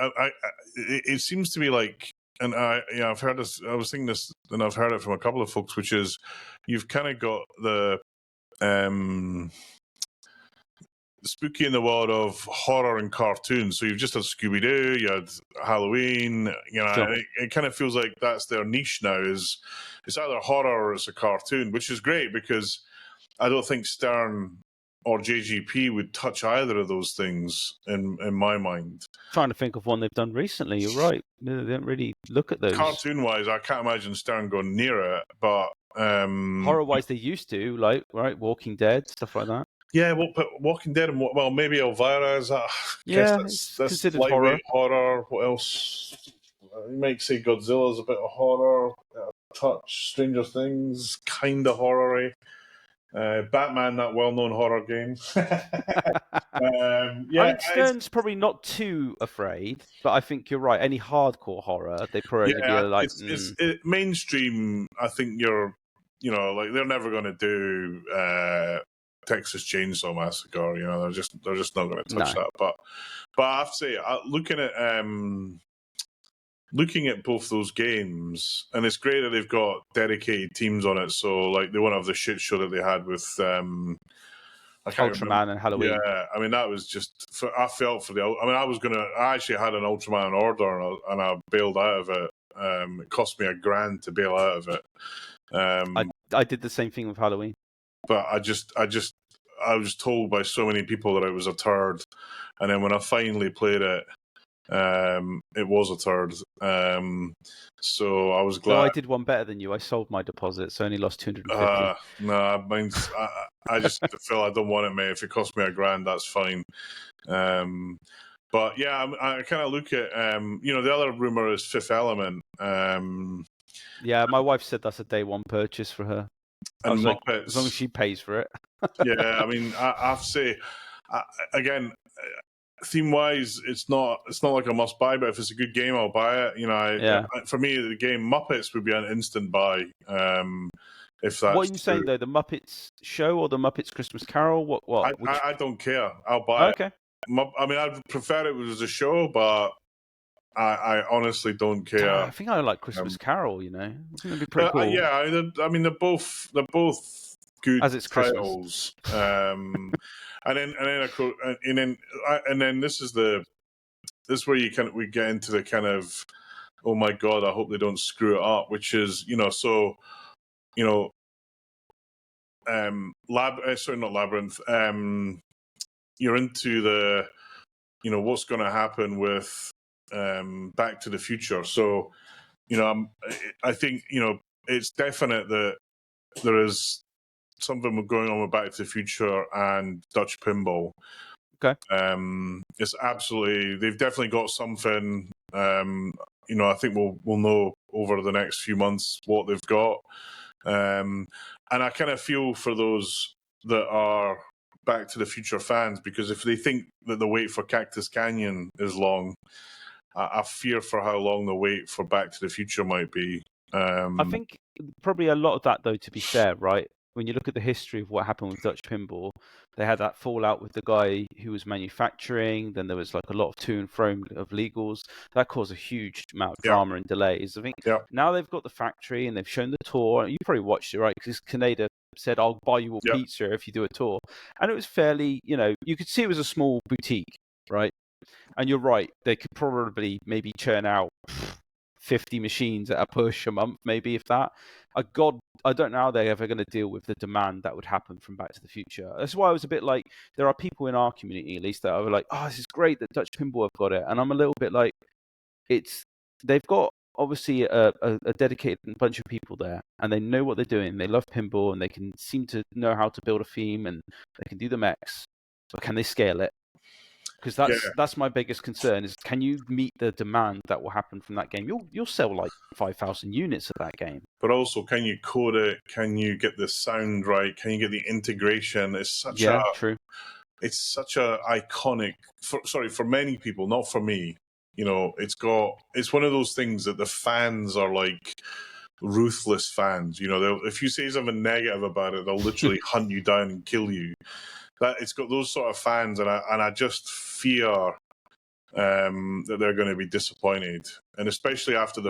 It seems to be like, and I've heard this. I was thinking this, and I've heard it from a couple of folks, which is you've kind of got the spooky in the world of horror and cartoons. So you've just had Scooby-Doo, you had Halloween, sure. It kind of feels like that's their niche now, is it's either horror or it's a cartoon, which is great because I don't think Stern or JGP would touch either of those things in my mind. Trying to think of one they've done recently. You're right. They don't really look at those. Cartoon-wise, I can't imagine Stern going near it, but horror-wise they used to, like, right, Walking Dead, stuff like that. Yeah, well, but Walking Dead and maybe Elvira is that? That's considered horror. What else? You might say Godzilla's a bit of horror. Touch Stranger Things, kind of horror-y. Batman, that well-known horror game. I mean, Stern's probably not too afraid, but I think you're right. Any hardcore horror, they probably be like mainstream. I think they're never going to do Texas Chainsaw Massacre. They're just not going to touch that. But I have to say, looking at both those games, and it's great that they've got dedicated teams on it. So like they won't have the shit show that they had with Ultraman and Halloween. Yeah, I mean that was just I felt for the. I mean, I actually had an Ultraman order, and I bailed out of it. It cost me $1,000 to bail out of it. I did the same thing with Halloween. But I was told by so many people that it was a turd, and then when I finally played it, it was a turd. So I was glad. No, I did one better than you. I sold my deposit, so I only lost 250. No, mine's. I just feel I don't want it, mate. If it cost me $1,000, that's fine. But yeah, I kind of look at the other rumor is Fifth Element. Yeah, my wife said that's a day one purchase for her. And Muppets. Like, as long as she pays for it. Yeah, I mean, I have to say, again, theme wise, it's not like a must buy, but if it's a good game, I'll buy it. For me, the game Muppets would be an instant buy. If that's what are you saying though? The Muppets show or the Muppets Christmas Carol? What? I don't care. I'll buy it. Okay. I mean, I'd prefer it was a show, but I honestly don't care. I think I like Christmas Carol. You know, I think that'd be pretty cool. Yeah, I mean, they're both good as it's titles. and then this is where we get into the kind of, oh my god, I hope they don't screw it up, which is not Labyrinth. You're into the what's going to happen with Back to the Future. So I think it's definite that there is something going on with Back to the Future and Dutch Pinball. Okay. It's absolutely, they've definitely got something. I think we'll know over the next few months what they've got. And I kind of feel for those that are Back to the Future fans, because if they think that the wait for Cactus Canyon is long, I fear for how long the wait for Back to the Future might be. I think probably a lot of that, though, to be fair, right? When you look at the history of what happened with Dutch Pinball, they had that fallout with the guy who was manufacturing. Then there was like a lot of to and fro of legals. That caused a huge amount of drama and delays. I think now they've got the factory and they've shown the tour. You probably watched it, right? Because Canada said, I'll buy you all pizza if you do a tour. And it was fairly, you could see it was a small boutique, right? And you're right, they could probably maybe churn out 50 machines at a push a month, maybe, if that. I don't know how they're ever going to deal with the demand that would happen from Back to the Future. That's why I was a bit like, there are people in our community, at least, that are like, oh, this is great that Dutch Pinball have got it. And I'm a little bit like, they've got obviously a dedicated bunch of people there, and they know what they're doing. They love pinball, and they can seem to know how to build a theme, and they can do the mechs. But can they scale it? Because that's my biggest concern is, can you meet the demand that will happen from that game? You'll sell like 5,000 units of that game. But also, can you code it? Can you get the sound right? Can you get the integration? It's such true. It's such a iconic. For many people, not for me. It's one of those things that the fans are like ruthless fans. If you say something negative about it, they'll literally hunt you down and kill you. That it's got those sort of fans, and I just fear that they're going to be disappointed, and especially after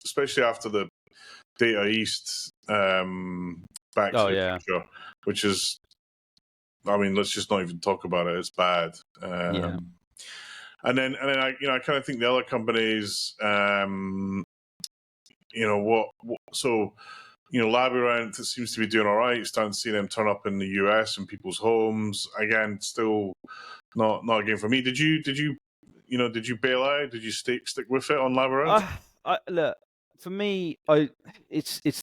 especially after the Data East Back to the Future, which is, I mean, let's just not even talk about it. It's bad. And then I kind of think the other companies, Labyrinth, it seems to be doing all right. Starting to see them turn up in the US in people's homes. Again, still not a game for me. Did you bail out? Did you stick with it on Labyrinth? Look, for me, I think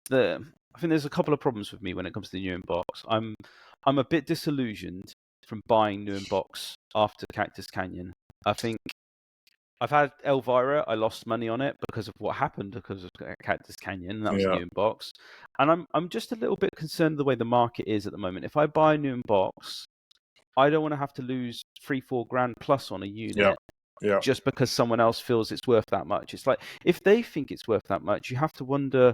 there's a couple of problems with me when it comes to the new in-box. I'm a bit disillusioned from buying new in-box after Cactus Canyon. I think I've had Elvira. I lost money on it because of what happened because of Cactus Canyon. That was new in box, and I'm just a little bit concerned the way the market is at the moment. If I buy a new in box, I don't want to have to lose $3-4 grand plus on a unit just because someone else feels it's worth that much. It's like, if they think it's worth that much, you have to wonder.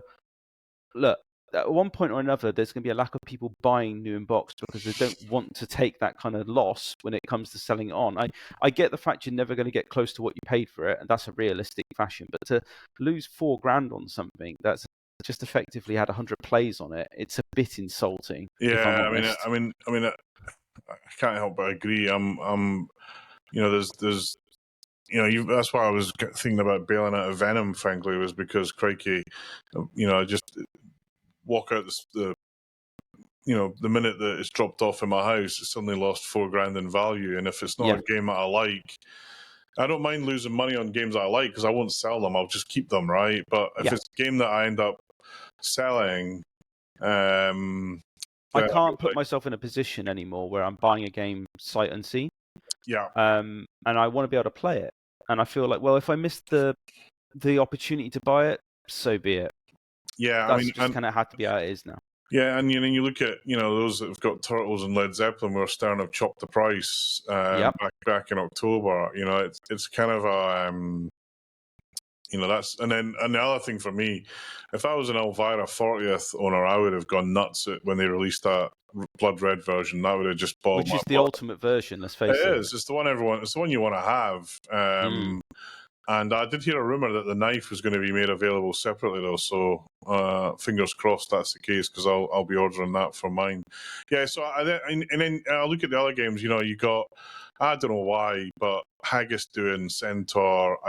Look, at one point or another, there's going to be a lack of people buying new in box because they don't want to take that kind of loss when it comes to selling it on. I get the fact you're never going to get close to what you paid for it, and that's a realistic fashion. But to lose $4 grand on something that's just effectively had 100 plays on it, it's a bit insulting. Yeah, I mean, I can't help but agree. there's that's why I was thinking about bailing out of Venom, frankly, was because, crikey, I just walk out the minute that it's dropped off in my house, it's suddenly lost $4,000 in value. And if it's not a game that I like, I don't mind losing money on games that I like because I won't sell them. I'll just keep them, right? But if it's a game that I end up selling, I can't put myself in a position anymore where I'm buying a game sight unseen. Yeah. And I want to be able to play it. And I feel like, well, if I missed the opportunity to buy it, so be it. Yeah, That's just kind of had to be how it is now. Yeah, and you look at those that have got Turtles and Led Zeppelin, where Stern have chopped the price back in October. It's kind of a that's and the other thing for me, if I was an Elvira 40th owner, I would have gone nuts when they released that Blood Red version. That would have just bogged my Which is the blood. ultimate version, let's face it. It is. It's the one It's the one you want to have. And I did hear a rumor that the knife was going to be made available separately, though. So fingers crossed that's the case, because I'll be ordering that for mine. Yeah. So and then I look at the other games. You got, I don't know why, but Haggis doing Centaur.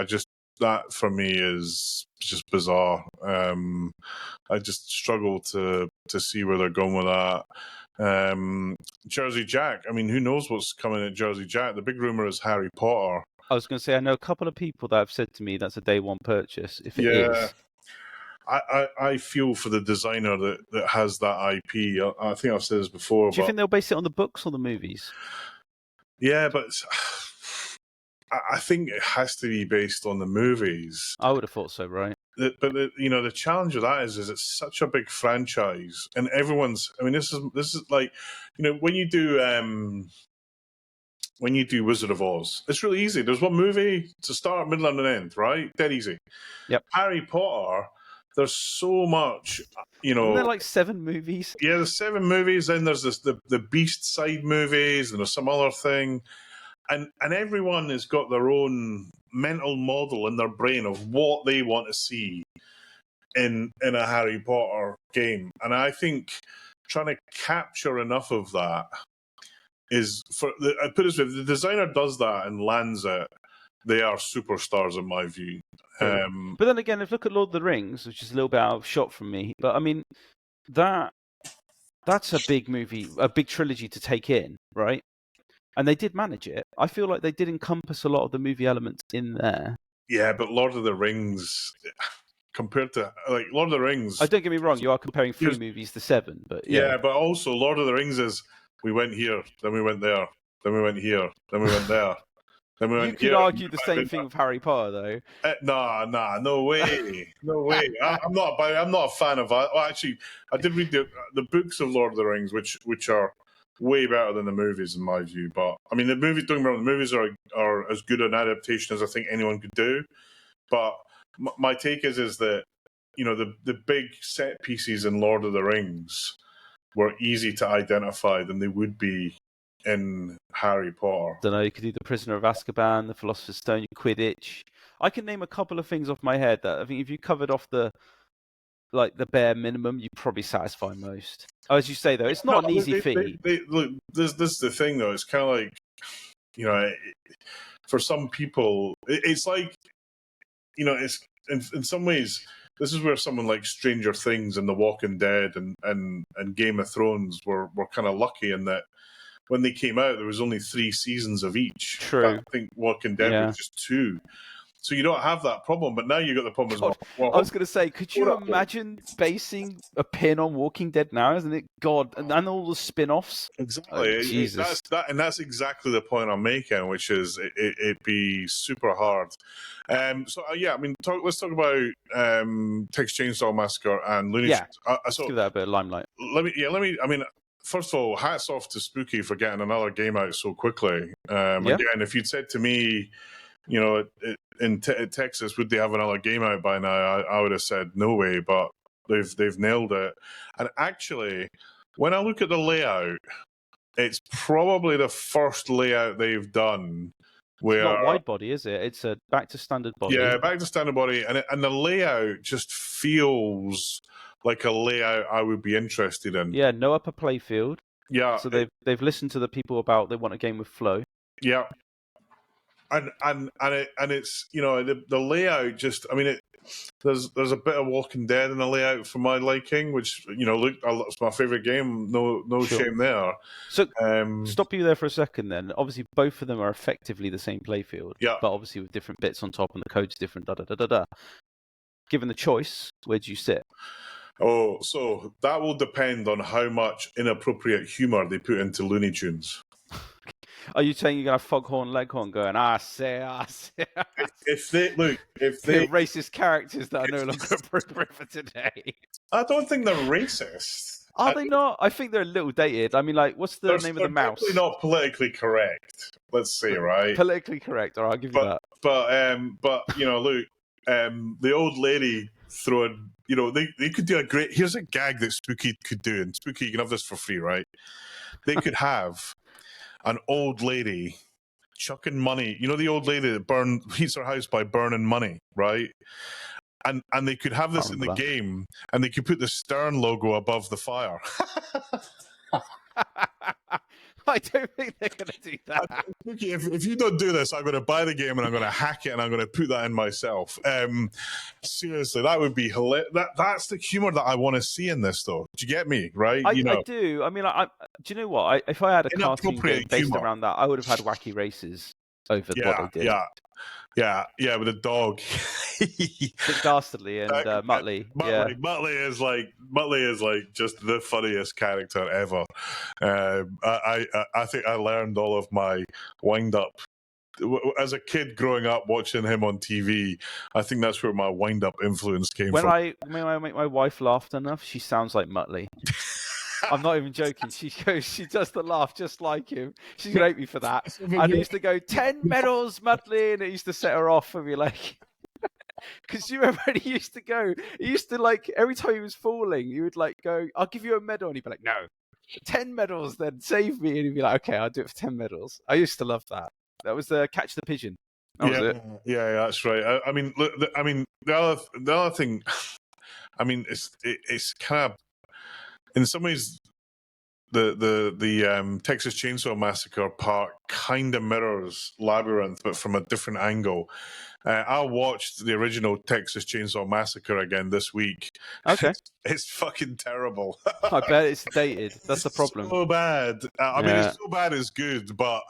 That for me is just bizarre. I just struggle to see where they're going with that. Jersey Jack. I mean, who knows what's coming at Jersey Jack? The big rumor is Harry Potter. I was going to say, I know a couple of people that have said to me that's a day one purchase. If it is, I feel for the designer that has that IP. I think I've said this before. Do you think they'll base it on the books or the movies? Yeah, but I think it has to be based on the movies. I would have thought so, right? But the challenge of that is it's such a big franchise, and everyone's. I mean, this is like, when you do Wizard of Oz, it's really easy. There's one movie to start, middle, and an end, right? Dead easy. Yep. Harry Potter, there's so much, Isn't there like 7 movies? Yeah, there's 7 movies, then there's the Beast side movies, and there's some other thing. And everyone has got their own mental model in their brain of what they want to see in a Harry Potter game. And I think trying to capture enough of that is, I put it this way, if the designer does that and lands it, they are superstars in my view. But then again, if you look at Lord of the Rings, which is a little bit out of shot from me, but I mean, that's a big movie, a big trilogy to take in, right? And they did manage it. I feel like they did encompass a lot of the movie elements in there. Yeah, but Lord of the Rings, compared to Lord of the Rings, don't get me wrong, you are comparing 3 movies to 7, but yeah, but also Lord of the Rings is, we went here, then we went there, then we went here, then we went there. Then we went you could argue the same thing with Harry Potter, though. Nah, no way, no way. I'm not a fan of. Well, actually, I did read the books of Lord of the Rings, which are way better than the movies in my view. But I mean, the movies are as good an adaptation as I think anyone could do. But my take is that the big set pieces in Lord of the Rings were easy to identify than they would be in Harry Potter. I don't know, you could do the Prisoner of Azkaban, the Philosopher's Stone, Quidditch. I can name a couple of things off my head that I think if you covered off the bare minimum, you probably satisfy most. As you say though, it's not an easy feat. Look, this is the thing though. It's kind of like, for some people, it's like, it's in some ways. This is where someone like Stranger Things and The Walking Dead and Game of Thrones were kind of lucky in that when they came out, there was only 3 seasons of each. True. I think Walking Dead was just 2. So you don't have that problem, but now you got the problem as well. I was going to say, could you imagine basing a pin on Walking Dead now, isn't it? God, and all the spin-offs. Exactly. Oh, Jesus. That's exactly the point I'm making, which is it'd be super hard. Let's talk about Texas Chainsaw Massacre and Looney Tunes. Let's give that a bit of limelight. First of all, hats off to Spooky for getting another game out so quickly. Again, if you'd said to me, in Texas, would they have another game out by now? I would have said no way, but they've nailed it. And actually, when I look at the layout, it's probably the first layout they've done where it's not wide body, is it? It's a back to standard body. Yeah, back to standard body, and the layout just feels like a layout I would be interested in. Yeah, no upper playfield. Yeah. So they've listened to the people about they want a game with flow. Yeah. it's the layout just. I mean, there's a bit of Walking Dead in the layout for my liking, which look, it's my favorite game. No Sure. shame there. So stop you there for a second. Then obviously both of them are effectively the same playfield, yeah. but obviously with different bits on top, and the code's different. Da da da da da. Given the choice, where do you sit? Oh, so that will depend on how much inappropriate humour they put into Looney Tunes. Are you saying you're gonna have Foghorn Leghorn going? I say. If they racist characters that are no longer appropriate for today. I don't think they're racist. Are they not? I think they're a little dated. I mean, like, what's the name of the mouse? They're definitely not politically correct. Let's say, right? Politically correct. All right, I'll give you that. But look, the old lady throwing. They could do a great. Here's a gag that Spooky could do, and Spooky, you can have this for free, right? They could have an old lady chucking money. The old lady that heats her house by burning money, right? And they could have this in the game, and they could put the Stern logo above the fire. I don't think they're going to do that. If you don't do this, I'm going to buy the game and I'm going to hack it and I'm going to put that in myself. Seriously, that would be hilarious. That's the humor that I want to see in this, though. Do you get me? Right? I do. I mean, do you know what? If I had a cartoon game based around that, I would have had wacky races over what they did. Yeah, with a dog. Dick Dastardly and Muttley. Muttley is like just the funniest character ever. I think I learned all of my wind up as a kid growing up watching him on TV. I think that's where my wind up influence came from. When I make my wife laugh enough, she sounds like Muttley. I'm not even joking. She does the laugh just like him. She's gonna hate me for that. And I used to go 10 medals, Muttley, and it used to set her off and be like, because you remember when he used to like every time he was falling, he would like go, "I'll give you a medal," and he'd be like, "No, 10 medals, then save me," and he'd be like, "Okay, I'll do it for 10 medals." I used to love that. That was Catch the Pigeon. That was it. Yeah, that's right. I mean, the other thing. I mean, it's kind of. In some ways, the Texas Chainsaw Massacre part kind of mirrors Labyrinth, but from a different angle. I watched the original Texas Chainsaw Massacre again this week. Okay. It's fucking terrible. I bet it's dated. That's the problem. So bad. I mean, it's so bad it's good, but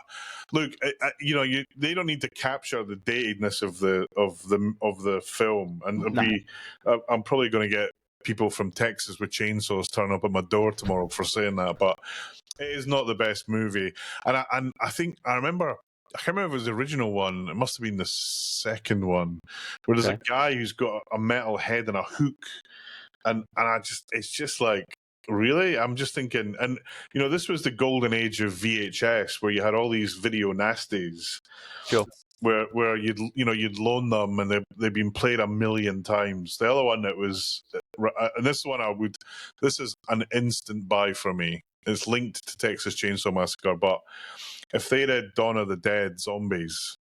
look, they don't need to capture the datedness of the film, and I'm probably going to get people from Texas with chainsaws turn up at my door tomorrow for saying that, but it is not the best movie. And I think I can't remember if it was the original one. It must have been the second one, where there's a guy who's got a metal head and a hook, and it's just like, really? I'm just thinking, and this was the golden age of VHS, where you had all these video nasties. Sure. Where you'd loan them and they've been played a million times. The other one that was, and this is an instant buy for me. It's linked to Texas Chainsaw Massacre, but if they did Dawn of the Dead Zombies,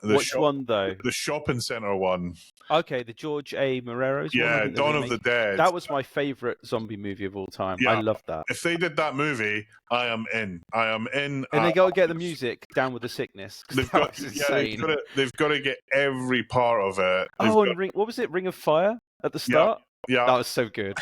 which one though? The shopping center one. Okay, the George A. Morero's one. Yeah, Dawn of the Dead. That was my favorite zombie movie of all time. Yeah. I loved that. If they did that movie, I am in. And they got to get the music Down with the Sickness. They've got to get every part of it. What was it? Ring of Fire at the start. Yeah, that was so good.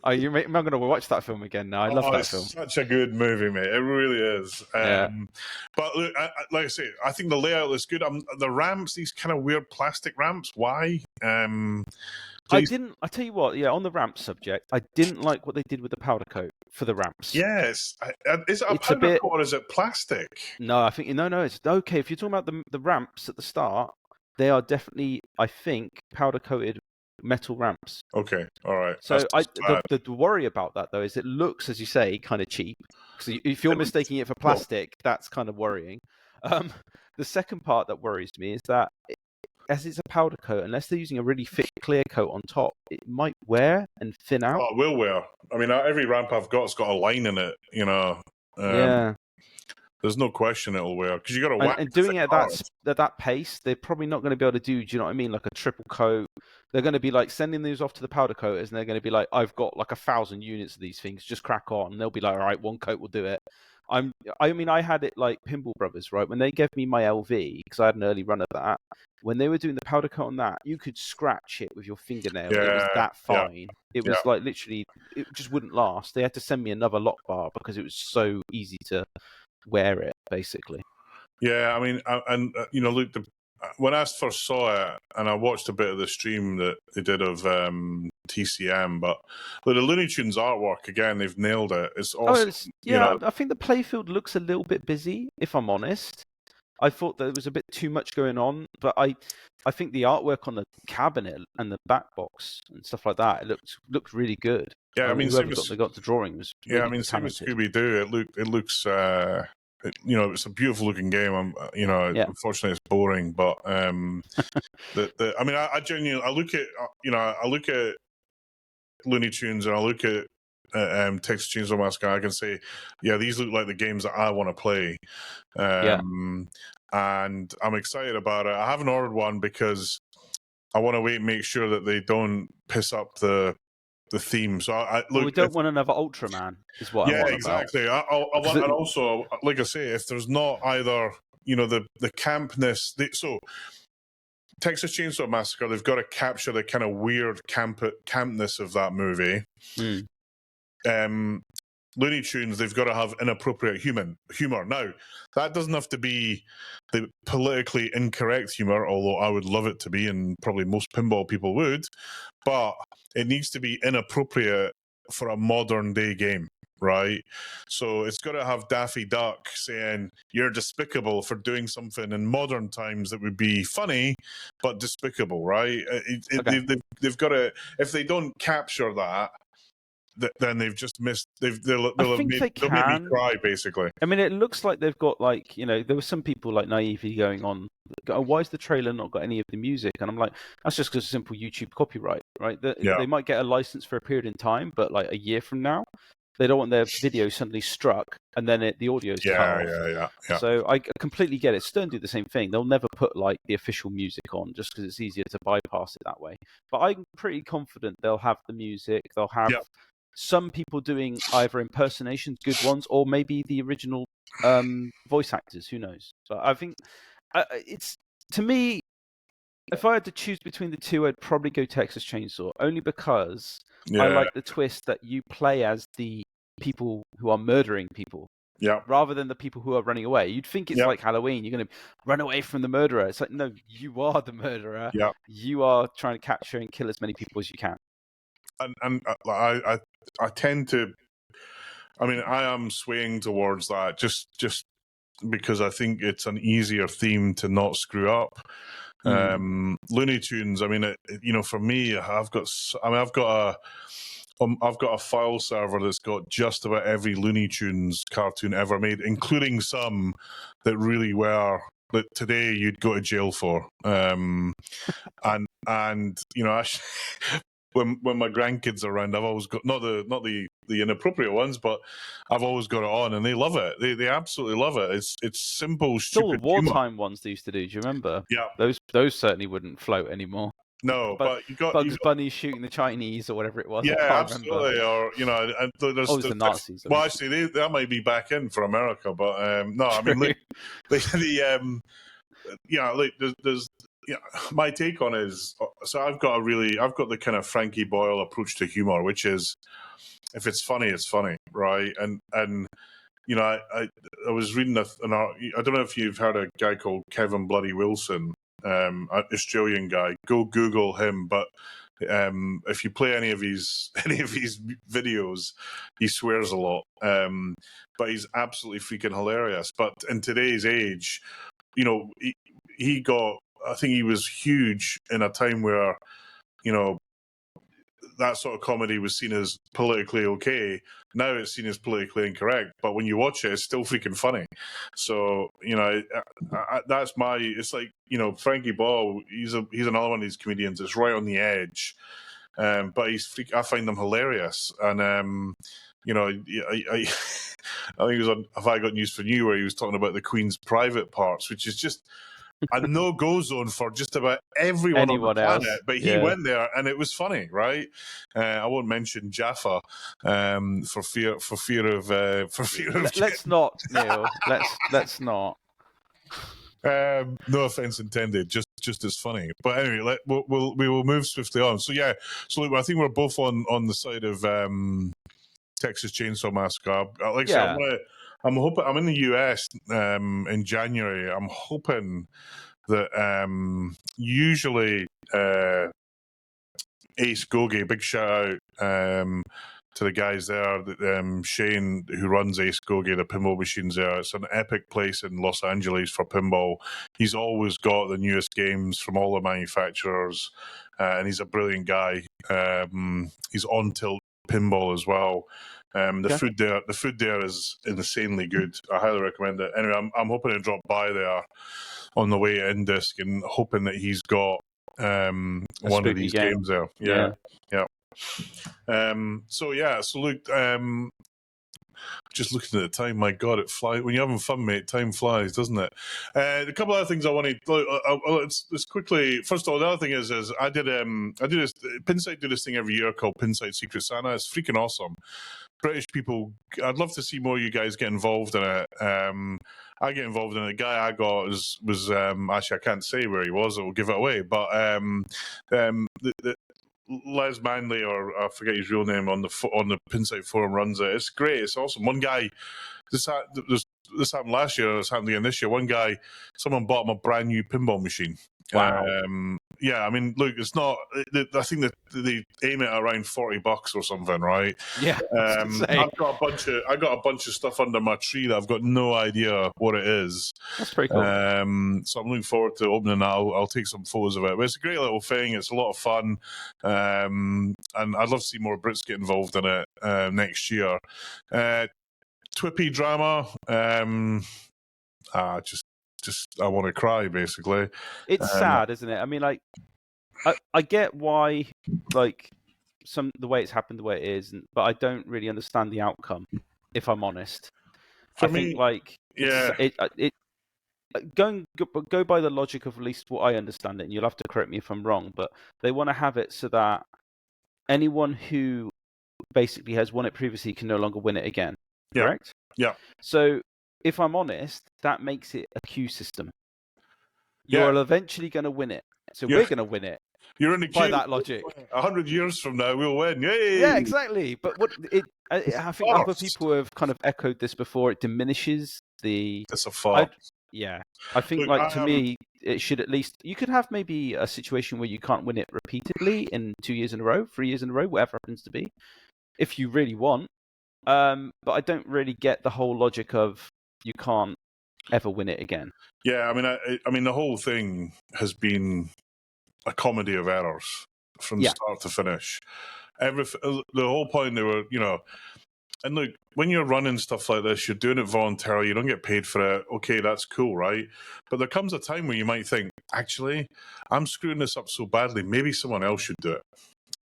I'm going to watch that film again now. I love that film. Such a good movie, mate. It really is. But look, like I say, I think the layout is good. The ramps, these kind of weird plastic ramps. Why? I tell you what. Yeah, on the ramp subject, I didn't like what they did with the powder coat for the ramps. Yes, is it a powder coat or is it plastic? No, I think no. It's okay if you're talking about the ramps at the start. They are definitely, I think, powder coated metal ramps. Okay, all right. So the worry about that though is it looks, as you say, kind of cheap. Because if you're mistaking it for plastic, that's kind of worrying. The second part that worries me is that as it's a powder coat, unless they're using a really thick clear coat on top, it might wear and thin out. Oh, it will wear. I mean, every ramp I've got's got a line in it. Yeah. There's no question it'll wear because you got to wax. And doing it at that pace, they're probably not going to be able to do. Do you know what I mean? Like a triple coat. They're going to be like sending these off to the powder coaters, and they're going to be like, "I've got like 1,000 units of these things. Just crack on." And they'll be like, "All right, one coat will do it." I mean, I had it like Pinball Brothers, right? When they gave me my LV, because I had an early run of that, when they were doing the powder coat on that, you could scratch it with your fingernail. It was Yeah, that yeah, fine. It yeah. was like literally, it just wouldn't last. They had to send me another lock bar because it was so easy to wear it, basically. Yeah, I mean, you know, look, when I first saw it, and I watched a bit of the stream that they did of TCM, but with the Looney Tunes artwork again, they've nailed it. It's awesome. You know, I think the playfield looks a little bit busy, if I'm honest. I thought there was a bit too much going on, but I think the artwork on the cabinet and the back box and stuff like that, it looked really good. yeah, I mean, Whoever got the drawing was really same as talented. Scooby Doo. It looks. You know, it's a beautiful looking game. You know, Yeah. unfortunately, it's boring. But I mean, I genuinely, I look at, you know, I look at Looney Tunes and I look at Texas Chainsaw Massacre. I can say, yeah, these look like the games that I want to play. And I'm excited about it. I haven't ordered one because I want to wait and make sure that they don't piss up the theme. So look, we don't want another Ultraman, is what I'm on exactly. about. I want, and also, like I say, if there's not either, you know, the campness. So Texas Chainsaw Massacre, they've got to capture the kind of weird campness of that movie. Looney Tunes, they've got to have inappropriate humor. Now, that doesn't have to be the politically incorrect humor, although I would love it to be, and probably most pinball people would, but it needs to be inappropriate for a modern day game, right? So it's got to have Daffy Duck saying, you're despicable for doing something in modern times that would be funny, but despicable, right? They've got to, if they don't capture that, then they've just missed. They'll made me cry, basically. I mean, it looks like they've got, like, you know, there were some people like naively going on, oh, why has the trailer not got any of the music? And I'm like, that's just because of simple YouTube copyright, right? They might get a license for a period in time, but like a year from now, they don't want their video suddenly struck and then the audio is cut off. Yeah. So I completely get it. Stern do the same thing. They'll never put like the official music on just because it's easier to bypass it that way. But I'm pretty confident they'll have the music. They'll have some people doing either impersonations, good ones, or maybe the original voice actors. Who knows? But I think it's, to me, if I had to choose between the two, I'd probably go Texas Chainsaw, only because I like the twist that you play as the people who are murdering people. Rather than the people who are running away. You'd think it's like Halloween. You're going to run away from the murderer. It's like, no, you are the murderer. You are trying to capture and kill as many people as you can. And I tend to, I mean, I am swaying towards that just because I think it's an easier theme to not screw up. Looney Tunes, I mean, you know, for me, I've got a file server that's got just about every Looney Tunes cartoon ever made, including some that really were that today you'd go to jail for. And you know, when my grandkids are around, I've always got not the inappropriate ones, but I've always got it on, and they love it. They absolutely love it. It's simple, stupid. Still the wartime ones they used to do. Do you remember? Yeah, those certainly wouldn't float anymore. No, but you got Bugs Bunny shooting the Chinese or whatever it was. Yeah, absolutely. Remember. Or you know, and there's the Nazis. Well, actually, that might be back in for America, but no, I mean, there's my take on it is, so I've got the kind of Frankie Boyle approach to humor, which is, if it's funny, it's funny, right? And you know, I was reading I don't know if you've heard a guy called Kevin Bloody Wilson, an Australian guy. Go Google him, but if you play any of his videos, he swears a lot, but he's absolutely freaking hilarious. But in today's age, you know, he got, I think he was huge in a time where, you know, that sort of comedy was seen as politically okay. Now it's seen as politically incorrect, but when you watch it, it's still freaking funny. So, you know, that's it's like, you know, Frankie Ball, he's another one of these comedians that's right on the edge, but I find him hilarious. And, you know, I think it was on Have I Got News for You, where he was talking about the Queen's private parts, which is just, a no-go zone for just about everyone on the Anyone planet, else? but he Yeah. went there and it was funny, right? I won't mention Jaffa for fear of Let's not, Neil. Let's not. no offense intended, just as funny. But anyway, we will move swiftly on. So yeah, so look, I think we're both on the side of Texas Chainsaw Massacre. Like I said, I'm hoping I'm in the US in January. I'm hoping that usually Ace Gogi, big shout out to the guys there, Shane, who runs Ace Gogi, the pinball machines there. It's an epic place in Los Angeles for pinball. He's always got the newest games from all the manufacturers, and he's a brilliant guy. He's on Tilt Pinball as well. The food there is insanely good. I highly recommend it. Anyway, I'm hoping to drop by there on the way to Indisc and hoping that he's got one of these games there. Yeah. So look, just looking at the time, my God, it flies. When you're having fun, mate, time flies, doesn't it? A couple of other things I wanted. Let's quickly. First of all, the other thing is I did this. Pinsight do this thing every year called Pinsight Secret Santa. It's freaking awesome. British people, I'd love to see more of you guys get involved in it. I get involved in it. The guy I got was actually, I can't say where he was. I will give it away. But the Les Manley, or I forget his real name, on the Pinsight forum runs it. It's great. It's awesome. One guy, this happened last year. It's happened again this year. One guy, someone bought him a brand new pinball machine. Wow. Yeah, I mean, look, it's not. I think that they aim it around $40 or something, right? Yeah. I got a bunch of stuff under my tree that I've got no idea what it is. That's pretty cool. So I'm looking forward to opening that. I'll take some photos of it. But it's a great little thing. It's a lot of fun, and I'd love to see more Brits get involved in it next year. TWIP drama. Just I want to cry, basically. It's sad, isn't it? I mean, like, I get why, like, the way it's happened the way it is, but I don't really understand the outcome, if I'm honest. I think, like, yeah, go by the logic of at least what I understand it, and you'll have to correct me if I'm wrong, but they want to have it so that anyone who basically has won it previously can no longer win it again. Correct? Yeah. So, if I'm honest, that makes it a queue system. You're eventually going to win it. So we're going to win it. You're in the queue. By that logic. 100 years from now, we'll win. Yay! Yeah, exactly. But I think other people have kind of echoed this before. It diminishes the... It's a fault. I think, to me, it should at least... You could have maybe a situation where you can't win it repeatedly in 2 years in a row, 3 years in a row, whatever it happens to be, if you really want. But I don't really get the whole logic of you can't ever win it again. Yeah, I mean, the whole thing has been a comedy of errors from start to finish. The whole point they were, and look, when you're running stuff like this, you're doing it voluntarily. You don't get paid for it. Okay, that's cool, right? But there comes a time where you might think, actually, I'm screwing this up so badly. Maybe someone else should do it,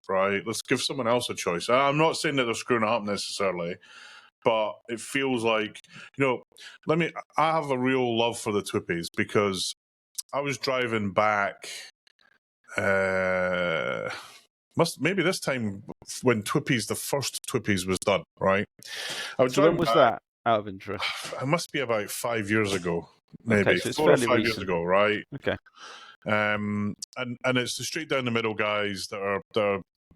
right? Let's give someone else a choice. I'm not saying that they're screwing it up necessarily. But it feels like, I have a real love for the TWIPies because I was driving back, maybe this time when the first TWIPies was done, right? So when was that, out of interest? It must be about 5 years ago, maybe. Okay, so it's 4 or 5 fairly years recent. ago, right? Okay. And it's the straight down the middle guys that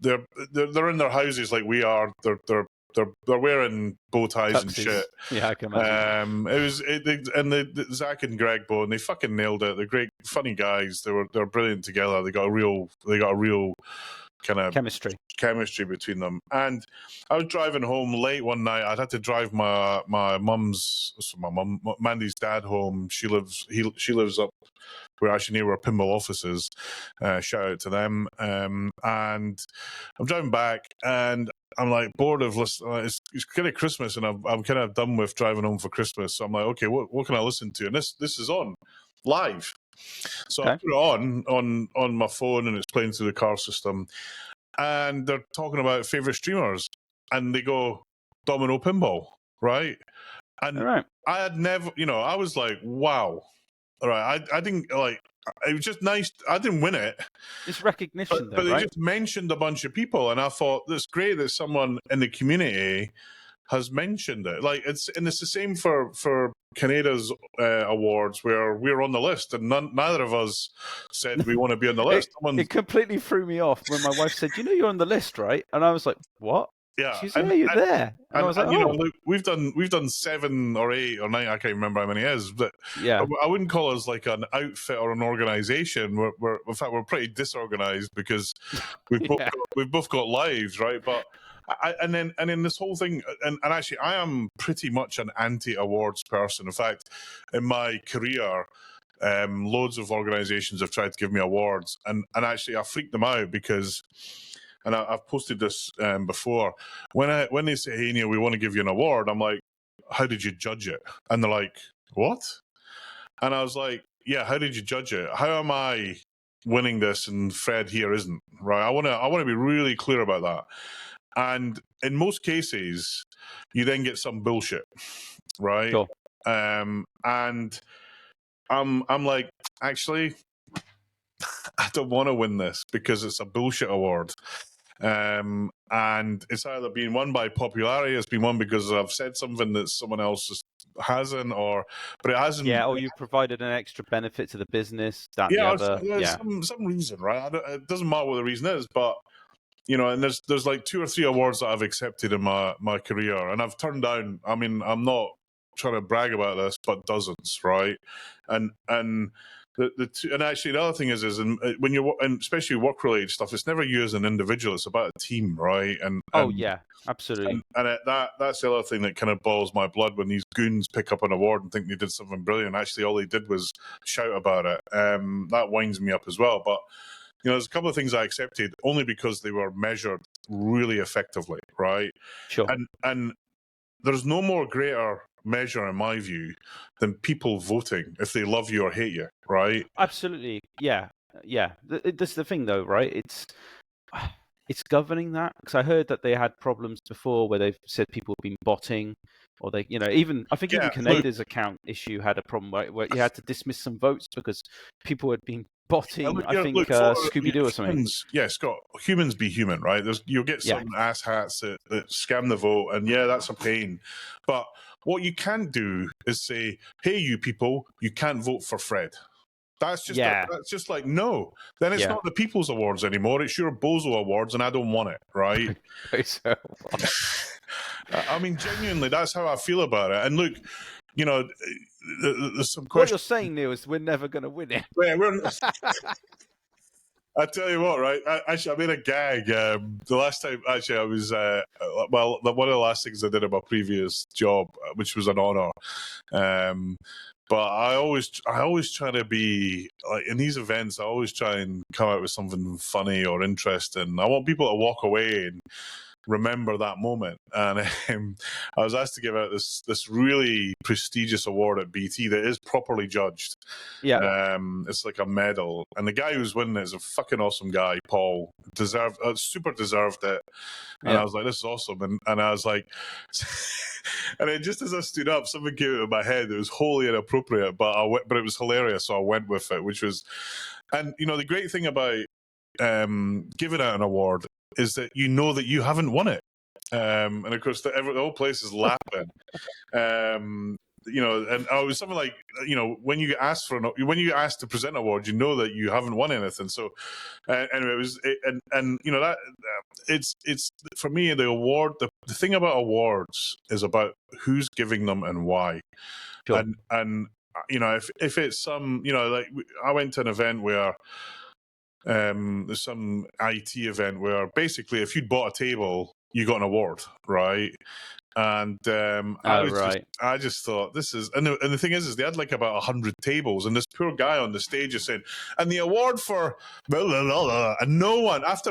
they're in their houses like we are. They're wearing bow ties and shit. Yeah, I can imagine. The Zach and Greg Bowen, they fucking nailed it. They're great, funny guys. They're brilliant together. They got a real kind of chemistry between them. And I was driving home late one night. I'd had to drive my mum, Mandy's dad home. She lives up where actually near where Pinball office is. Shout out to them. And I'm driving back and I'm like bored of listening. It's kind of Christmas, and I'm kind of done with driving home for Christmas. So I'm like, okay, what can I listen to? And this is on live. So I put it on my phone, and it's playing through the car system. And they're talking about favorite streamers, and they go Domino Pinball, right? And I had never, I was like, wow. right? I didn't like. It was just nice. I didn't win it. It's recognition, But though, they right? just mentioned a bunch of people, and I thought that's great that someone in the community has mentioned it. Like it's the same for Canada's awards, where we're on the list, and neither of us said we want to be on the list. It completely threw me off when my wife said, "You know, you're on the list, right?" And I was like, "What?" Yeah, She's, "Yeah, you're there." And I was like, you know, "Oh, look, we've done 7 or 8 or 9. I can't remember how many it is, but yeah, I wouldn't call us like an outfit or an organization. We're in fact we're pretty disorganized because yeah, we've both got lives, right? But and then this whole thing, and actually, I am pretty much an anti-awards person. In fact, in my career, loads of organizations have tried to give me awards, and actually, I freak them out because. And I've posted this before. When they say, "Hey Neil, we want to give you an award," I'm like, "How did you judge it?" And they're like, "What?" And I was like, "Yeah, how did you judge it? How am I winning this and Fred here isn't?" Right? I want to be really clear about that. And in most cases, you then get some bullshit, right? sure, And I'm like, actually, I don't want to win this because it's a bullshit award. And it's either been won by popularity, it's been won because I've said something that someone else just hasn't, but it hasn't. yeah." Or you provided an extra benefit to the business, that and the Yeah, other. there's Yeah, some reason, right? It doesn't matter what the reason is, but you know, and there's like 2 or 3 awards that I've accepted in my career, and I've turned down. I mean, I'm not trying to brag about this, but dozens, right? And and actually the other thing is when you're, and especially work related stuff, it's never you as an individual, it's about a team, right? oh yeah, absolutely. That's the other thing that kind of boils my blood when these goons pick up an award and think they did something brilliant. Actually, all they did was shout about it. That winds me up as well. But you know, there's a couple of things I accepted only because they were measured really effectively, right? Sure, And there's no more greater measure, in my view, than people voting if they love you or hate you, right? absolutely, yeah, yeah. That's the thing, though, right? It's governing that, because I heard that they had problems before where they've said people have been botting, or they, you know, even I think even Yeah, look, Canada's account issue had a problem where you had to dismiss some votes because people had been botting. I think Scooby Doo or something. humans, yeah, Scott, humans be human, right? You'll get Yeah, some asshats that scam the vote, and yeah, that's a pain. But what you can't do is say, "Hey, you people, you can't vote for Fred." That's yeah, just like, no. Then it's yeah. not the People's Awards anymore. It's your Bozo Awards, and I don't want it, right? So, I mean, genuinely, that's how I feel about it. And look, you know, there's some what you're questions. saying, Neil, is we're never going to win it. Yeah, I tell you what, right? Actually, I made a gag. The last time, actually, I was one of the last things I did in my previous job, which was an honor. But I always try to be like in these events. I always try and come out with something funny or interesting. I want people to walk away and remember that moment. And I was asked to give out this really prestigious award at BT that is properly judged. Yeah, It's like a medal, and the guy who's winning it is a fucking awesome guy, Paul. Super deserved it. And I yeah. was like, this is awesome. And I was like, and then just as I stood up, something came out of my head. It was wholly inappropriate, but it was hilarious, so I went with it. Which was, and you know, the great thing about giving out an award is that you know that you haven't won it. And of course, the whole place is laughing. You know, and it was something like, you know, when you get asked to present an award, you know that you haven't won anything. So, anyway, and you know that it's for me the award. The thing about awards is about who's giving them and why. Sure. And you know, if it's some, you know, like I went to an event where there's some IT event where basically if you'd bought a table, you got an award, right? And Right. I just thought this is, and the thing is they had like about 100 tables, and this poor guy on the stage is saying, and the award for blah, blah, blah, blah, and no one after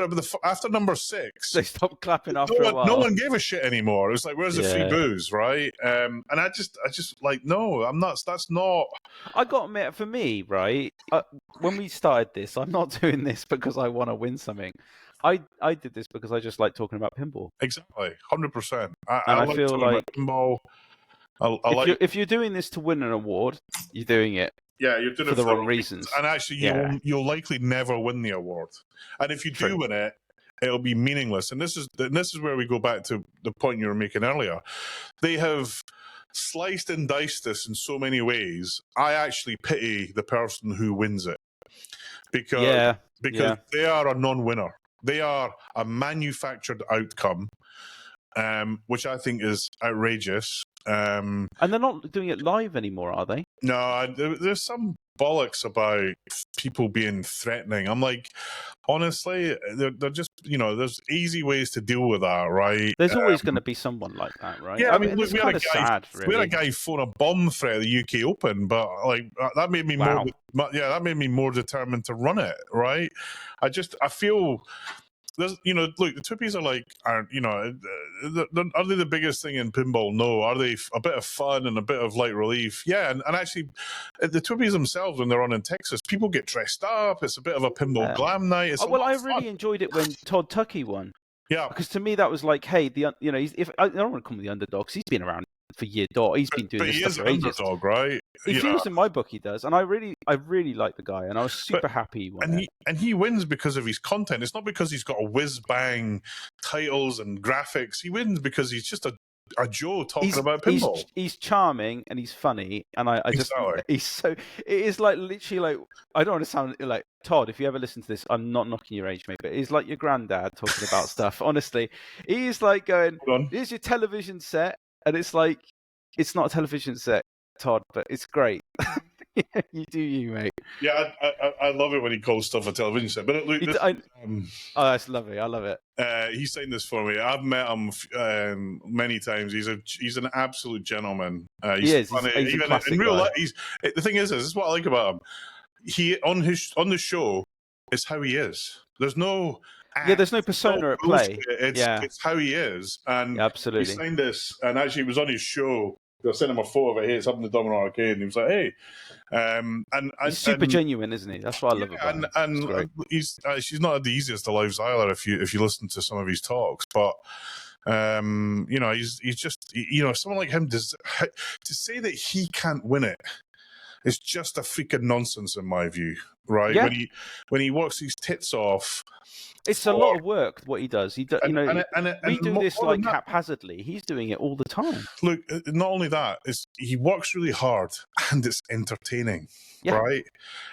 number 6, They stopped clapping after a while. no one gave a shit anymore. It was like, where's the free Yeah. booze, right? And I just like, no, I'm not. That's not. I got to admit, for me, right, when we started this, I'm not doing this because I want to win something. I did this because I just like talking about pinball. Exactly, 100%. And I I like feel talking like about pinball. I like. if you're doing this to win an award, you're doing it. Yeah, you're doing for it the for wrong reasons. And actually, you'll likely never win the award. And if you do win it, it'll be meaningless. And this is where we go back to the point you were making earlier. They have sliced and diced this in so many ways. I actually pity the person who wins it because they are a non-winner. They are a manufactured outcome, which I think is outrageous. And they're not doing it live anymore, are they? No, there's some bollocks about people being threatening. I'm like, honestly, they're just, there's easy ways to deal with that, right? There's always going to be someone like that, right? Yeah, I mean, look, it's kind of sad, really. We had a guy phone a bomb threat at the UK Open, but like that made me that made me more determined to run it, right? I feel. There's, look, the TWIPies are they the biggest thing in pinball? No. Are they a bit of fun and a bit of light relief? Yeah, and actually, the TWIPies themselves, when they're on in Texas, people get dressed up. It's a bit of a pinball glam night. It's I really enjoyed it when Todd Tuckey won. Yeah, because to me that was like, hey, I don't want to call him the underdog, because he's been around for years. He's been doing this stuff for ages. But he is an underdog, right? He feels in my book he does, and I really like the guy, and I was super happy he won. And he wins because of his content. It's not because he's got a whiz bang titles and graphics. He wins because he's just a Joe talking about pinball. He's charming and he's funny, and I just he's so. It is like literally like, I don't want to sound like Todd. If you ever listen to this, I'm not knocking your age, mate, but he's like your granddad talking about stuff. Honestly, he's like going, "Here's your television set," and it's like, it's not a television set, Todd, but it's great. You do you, mate. Yeah, I love it when he calls stuff a television set. But look, that's lovely. I love it. He signed this for me. I've met him many times. He's an absolute gentleman. He is. Funny. He's even a classic in real guy. life. The thing is, this is what I like about him. He on the show, it's how he is. There's no there's no persona at play. It's how he is. And absolutely. He signed this, and actually, it was on his show. I sent him a photo of it. Hey, it's up in the Domino Arcade, and he was like, "Hey," and he's super genuine, isn't he? That's what I love about him. And he's not the easiest of lives either. If you listen to some of his talks, but he's just someone like him to say that he can't win it is just a freaking nonsense in my view, right? Yeah. When he works his tits off. It's a lot of work what he does. We do this like haphazardly. He's doing it all the time. Look, not only that, he works really hard and it's entertaining, right?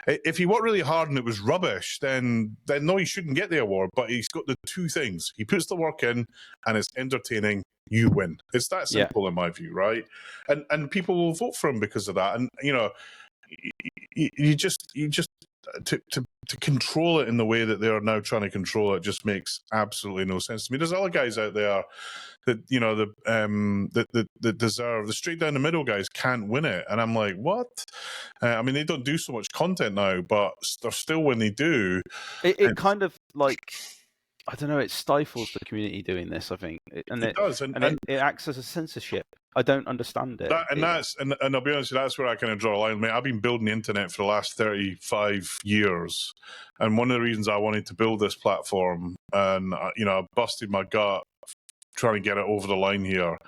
If he worked really hard and it was rubbish, then no, he shouldn't get the award. But he's got the two things: he puts the work in and it's entertaining. You win. It's that simple in my view, right? And people will vote for him because of that. And you just to control it in the way that they are now trying to control it just makes absolutely no sense to me. There's other guys out there that that deserve, the straight down the middle guys can't win it, and I'm like, what? I mean, they don't do so much content now, but they're still, when they do, it kind of like, I don't know, it stifles the community doing this, I think. It does. And it acts as a censorship. I don't understand it. And I'll be honest, that's where I kind of draw a line. Mate, I've been building the internet for the last 35 years. And one of the reasons I wanted to build this platform, and, I busted my gut trying to get it over the line here,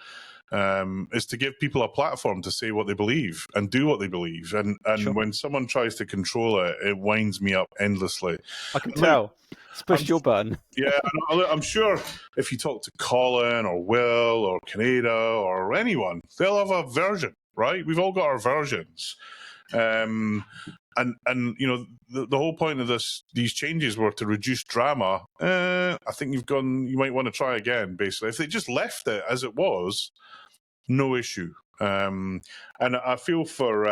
is to give people a platform to say what they believe and do what they believe. And when someone tries to control it, it winds me up endlessly. I can tell. It's pushed your button. Yeah, I'm sure if you talk to Colin or Will or Kaneda or anyone, they'll have a version, right? We've all got our versions. And the whole point of these changes were to reduce drama. I think you might want to try again, basically. If they just left it as it was, no issue. And I feel for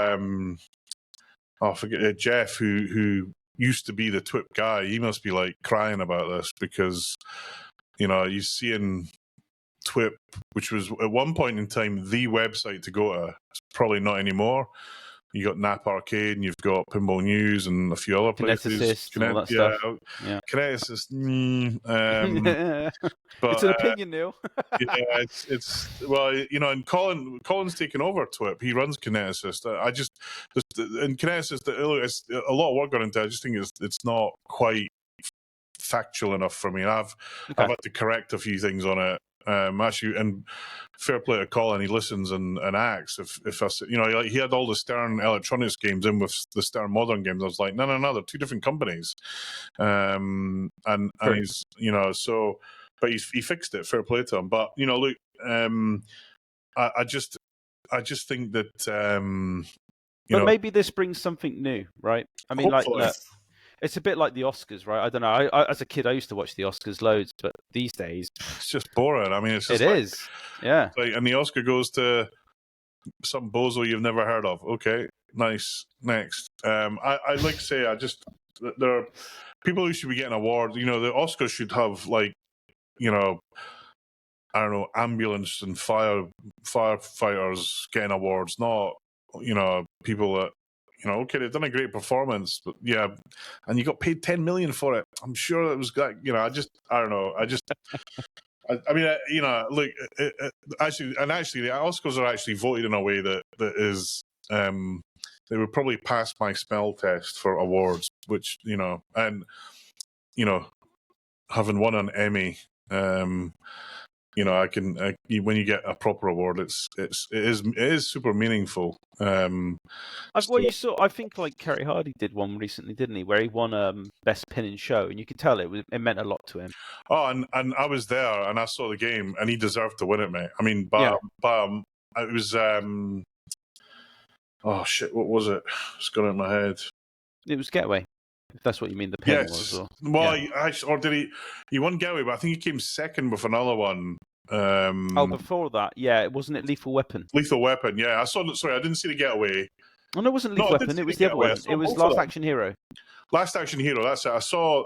I forget Jeff, who used to be the TWIP guy. He must be like crying about this because he's seeing TWIP, which was at one point in time the website to go to. It's probably not anymore. You got Nap Arcade, and you've got Pinball News, and a few other places. And all that stuff. Yeah. Kineticist. But it's an opinion, Neil. Yeah, it's and Colin's taken over TWIP. He runs Kineticist. And Kineticist, it's a lot of work gone into it. I just think it's not quite factual enough for me. I've had to correct a few things on it Actually, and fair play to Colin, he listens and acts. If I, like he had all the Stern Electronics games in with the Stern Modern games. I was like, no, they're two different companies. And he's, so, but he fixed it. Fair play to him. But look, I just think that but maybe this brings something new, right? I mean, hopefully. look, it's a bit like the Oscars, right? I don't know. I as a kid, I used to watch the Oscars loads, but these days, it's just boring. I mean, it's just yeah. Like, and the Oscar goes to some bozo you've never heard of. Okay, nice. Next, I like to say, there are people who should be getting awards. The Oscars should have I don't know, ambulance and firefighters getting awards, not people that. Okay, they've done a great performance, but yeah, and you got paid $10 million for it. I'm sure it was like, I don't know. I mean, look, actually, the Oscars are actually voted in a way that is, they would probably pass my smell test for awards, which and having won an Emmy, I can when you get a proper award, it is super meaningful. You saw. I think like Kerry Hardy did one recently, didn't he? Where he won best pin and show, and you could tell it meant a lot to him. Oh, and I was there, and I saw the game, and he deserved to win it, mate. I mean, it was oh shit, what was it? It's gone out of my head. It was Getaway, if that's what you mean. The pin was. Well, he won Getaway, but I think he came second with another one. Before that, yeah, wasn't it Lethal Weapon? Lethal Weapon, yeah. Sorry, I didn't see the Getaway. Oh, no, it wasn't Lethal Weapon. It was the other one. It was Last Action Hero. Last Action Hero. That's it. I saw.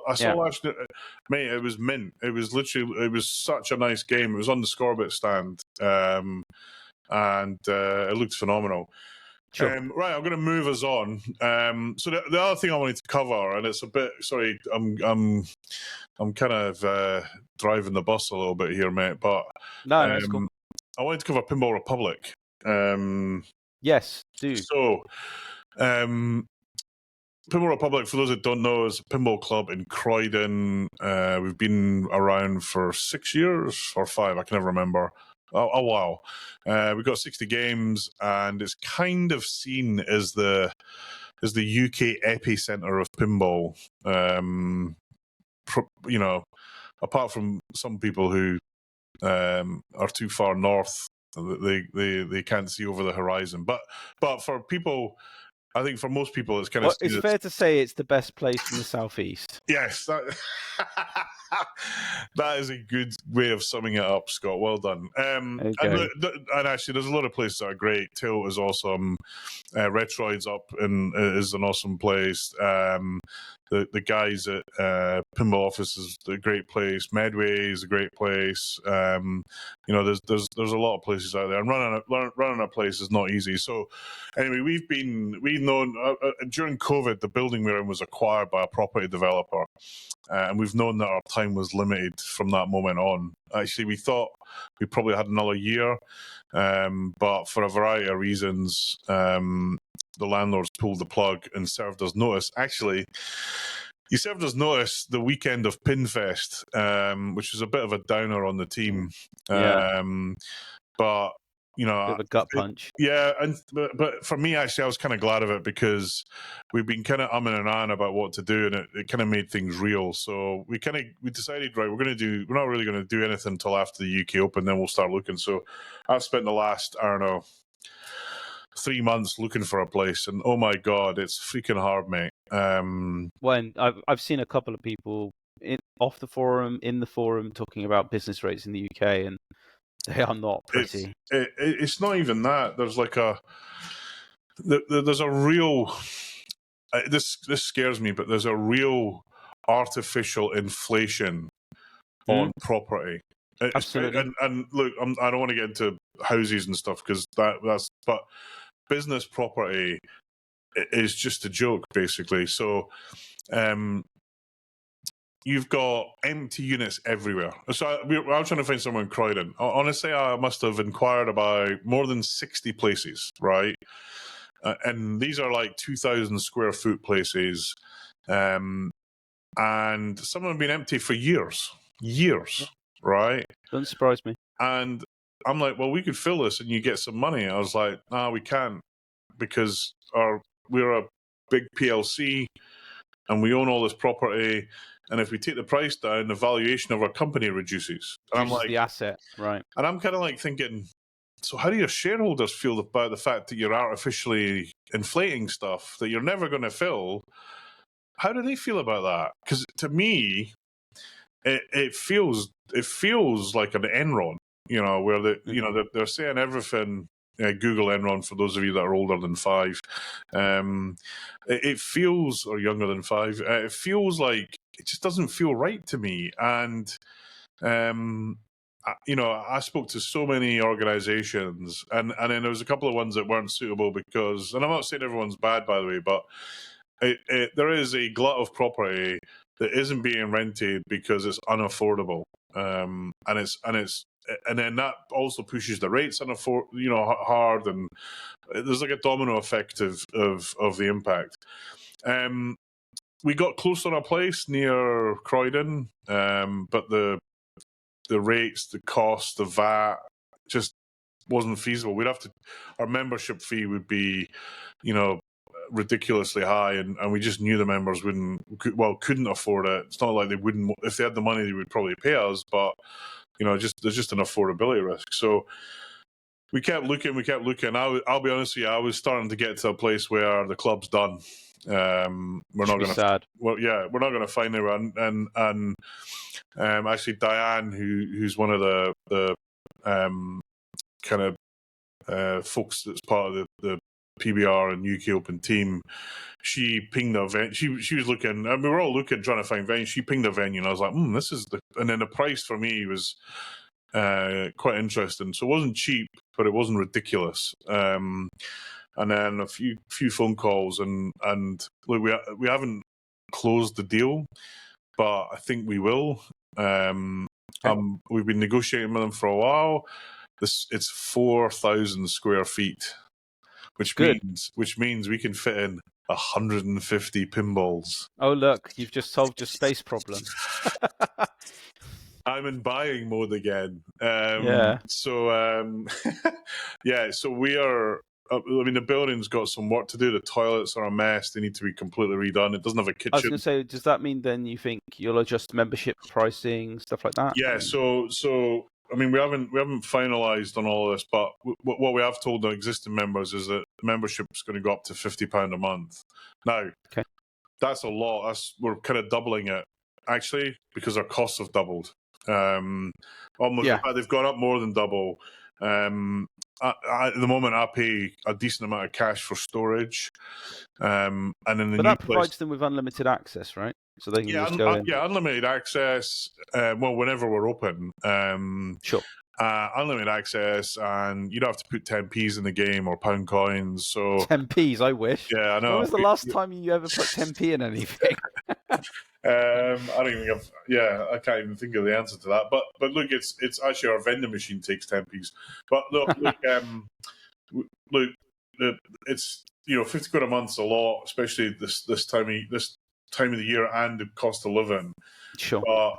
Mate, it was mint. It was literally. It was such a nice game. It was on the Scorbit stand, and it looked phenomenal. Sure. Right, I'm going to move us on. So the other thing I wanted to cover, and it's a bit. Sorry, I'm kind of driving the bus a little bit here, mate. But no, that's cool. I wanted to cover Pinball Republic. Yes, do. So, Pinball Republic, for those that don't know, is a pinball club in Croydon. We've been around for 6 years or 5, I can never remember. A while. We've got 60 games, and it's kind of seen as the UK epicenter of pinball. Apart from some people who are too far north, they can't see over the horizon. But for people, I think for most people, it's kind of. It's fair to say it's the best place in the southeast. Yes, that is a good way of summing it up, Scott. Well done. And actually, there's a lot of places that are great. Tilt is awesome. Retroid's up and is an awesome place. The guys at Pinball Office is a great place. Medway is a great place. There's a lot of places out there, and running a place is not easy. So, anyway, we've known during COVID, the building we're in was acquired by a property developer, and we've known that our time was limited from that moment on. Actually, we thought we probably had another year, but for a variety of reasons, the landlords pulled the plug and served us notice. Actually, he served us notice the weekend of Pinfest, which was a bit of a downer on the team. But bit of a gut punch. But for me, actually, I was kind of glad of it because we've been kind of umming and ahhing about what to do, and it kind of made things real. So we decided, right, we're not really going to do anything until after the UK Open, then we'll start looking. So I've spent the last, 3 months looking for a place, and oh my god, it's freaking hard, mate. When I've seen a couple of people off the forum, in the forum, talking about business rates in the UK, and they are not pretty. It's not even that. There's like there's a real. This scares me, but there's a real artificial inflation on property. Absolutely. And look, I don't want to get into houses and stuff because but business property is just a joke, basically. So, you've got empty units everywhere. So I'm trying to find somewhere in Croydon. Honestly, I must have inquired about more than 60 places, right? And these are like 2,000 square foot places. And some of them have been empty for years, right? Doesn't surprise me. And I'm like, well, we could fill this and you get some money. I was like, nah, we can't, because we're a big PLC and we own all this property. And if we take the price down, the valuation of our company reduces. And I'm like, the asset, right? And I'm kind of like thinking, so how do your shareholders feel about the fact that you're artificially inflating stuff that you're never going to fill? How do they feel about that? Because to me, it feels like an Enron, where they're saying everything. Google Enron for those of you that are older than 5. It feels, or younger than 5. It feels like it just doesn't feel right to me. And I spoke to so many organizations, and then there was a couple of ones that weren't suitable because, and I'm not saying everyone's bad, by the way, but there is a glut of property that isn't being rented because it's unaffordable, and then that also pushes the rates hard, and there's like a domino effect of the impact. We got close on a place near Croydon, but the rates, the cost, the VAT just wasn't feasible. Our membership fee would be, ridiculously high, and we just knew the members couldn't afford it. It's not like they wouldn't. If they had the money, they would probably pay us, but there's just an affordability risk. So we kept looking. I'll be honest with you, I was starting to get to a place where the club's done. We're not going to. Sad. Well, yeah, we're not going to find anyone. And actually, Diane, who's one of the kind of folks that's part of the PBR and UK Open team, she pinged the event. She was looking. I mean, we were all looking, trying to find venues. She pinged the venue, and I was like, this is and then the price for me was quite interesting. So it wasn't cheap, but it wasn't ridiculous. And then a few phone calls, and look, we haven't closed the deal, but I think we will. We've been negotiating with them for a while. It's 4,000 square feet, which means we can fit in 150 pinballs. Oh, look, you've just solved your space problem. I'm in buying mode again. Yeah. So, so we are. I mean, the building's got some work to do. The toilets are a mess. They need to be completely redone. It doesn't have a kitchen. I was going to say, does that mean then you think you'll adjust membership pricing, stuff like that? Yeah. So I mean, we haven't finalised on all of this, but what we have told the existing members is that membership is going to go up to £50 a month. Now, that's a lot. We're kind of doubling it, actually, because our costs have doubled. They've gone up more than double. At the moment, I pay a decent amount of cash for storage, and then that provides them with unlimited access, right? So they can just go in. Yeah, unlimited access. Whenever we're open. Sure. Unlimited access, and you don't have to put 10p's in the game or pound coins. So 10p's, I wish. Yeah, I know. When was the last time you ever put 10p in anything? I can't even think of the answer to that. But look, it's actually our vending machine takes 10p's. But look, it's 50 quid a month's a lot, especially this time of the year and the cost of living. Sure. But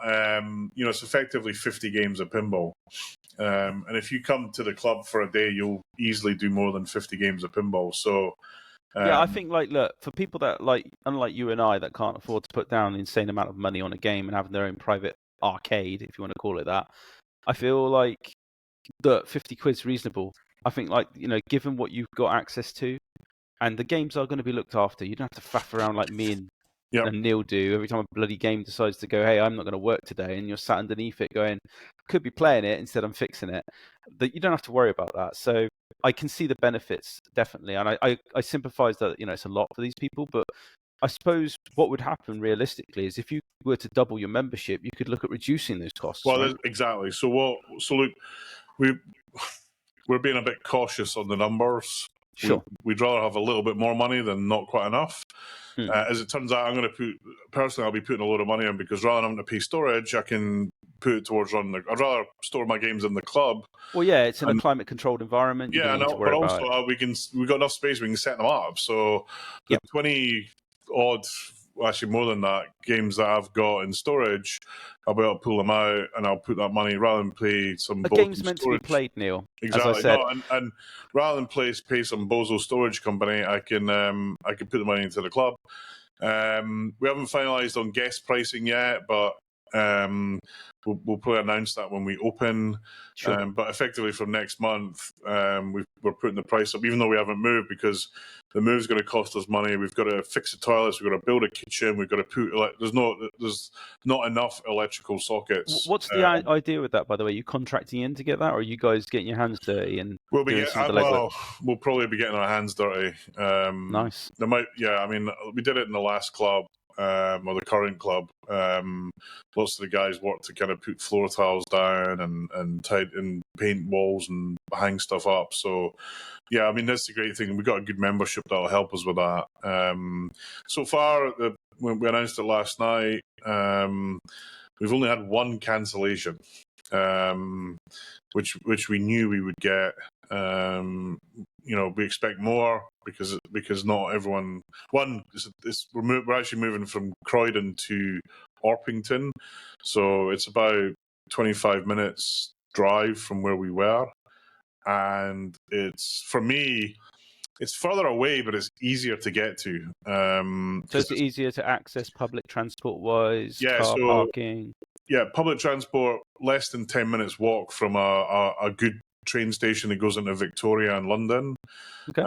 it's effectively 50 games of pinball. And if you come to the club for a day, you'll easily do more than 50 games of pinball. So. I think, look, for people that, unlike you and I, that can't afford to put down an insane amount of money on a game and have their own private arcade, if you want to call it that, I feel like the 50 quid's reasonable. I think, given what you've got access to, and the games are going to be looked after, you don't have to faff around like me and Neil do every time a bloody game decides to go, hey, I'm not going to work today, and you're sat underneath it going, could be playing it, instead I'm fixing it. You don't have to worry about that. So I can see the benefits, definitely. And I sympathise that, it's a lot for these people, but I suppose what would happen realistically is if you were to double your membership, you could look at reducing those costs. Well, right? Exactly. So look, we're being a bit cautious on the numbers. Sure. We'd rather have a little bit more money than not quite enough. As it turns out, I'll be putting a load of money in, because rather than having to pay storage, I can put it towards running. I'd rather store my games in the club. Well, yeah, it's in a climate-controlled environment. Yeah, but also we've got enough space we can set them up. So the 20 odd well, actually more than that, games that I've got in storage, I'll be able to pull them out and I'll put that money rather than pay some A bozo game's meant storage. to be played, Neil. Exactly. As I said. No, and rather than pay some bozo storage company, I can put the money into the club. We haven't finalised on guest pricing yet, but we'll probably announce that when we open. Sure. But effectively from next month, we're putting the price up, even though we haven't moved, because the move's going to cost us money. We've got to fix the toilets, we've got to build a kitchen, we've got to put there's not enough electrical sockets. What's the idea with that, by the way? Are you contracting in to get that, or are you guys getting your hands dirty and doing some of the legwork? We'll probably be getting our hands dirty. Nice. I mean, we did it in the last club. Or the current club, lots of the guys work to kind of put floor tiles down and paint walls and hang stuff up. So, yeah, I mean, that's the great thing. We've got a good membership that'll help us with that. So far, when we announced it last night, we've only had one cancellation, which we knew we would get. We expect more because not everyone. We're actually moving from Croydon to Orpington, so it's about 25 minutes drive from where we were, and for me, it's further away, but it's easier to get to. So it's easier to access public transport wise, parking. Yeah, public transport, less than 10 minutes walk from a good train station that goes into Victoria and London. Okay.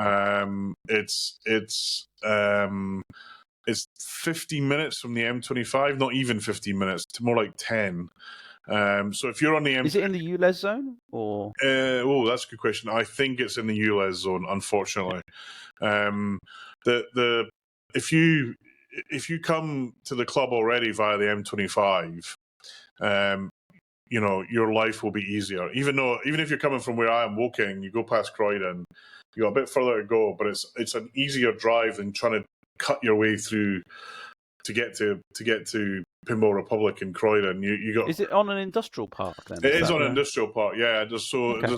It's 15 minutes from the M25, not even 15 minutes, more like 10. So if you're on the Is it in the ULEZ zone or? That's a good question. I think it's in the ULEZ zone, unfortunately. If you come to the club already via the M25, your life will be easier. Even if you're coming from where I am, Woking, you go past Croydon, you got a bit further to go, but it's an easier drive than trying to cut your way through to get to Pinball Republic in Croydon. You got. Is it on an industrial park then? It is on an industrial park. Yeah, there's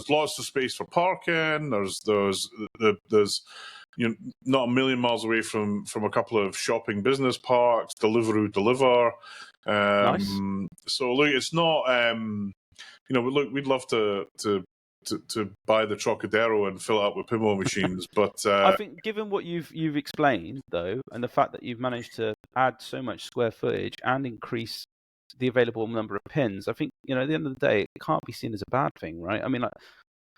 lots of space for parking. There's not a million miles away from a couple of shopping business parks. Deliveroo deliver. Nice. So look, it's not. We'd love to buy the Trocadero and fill it up with pinball machines, but I think given what you've explained though, and the fact that you've managed to add so much square footage and increase the available number of pins, I think at the end of the day, it can't be seen as a bad thing, right? I mean, like,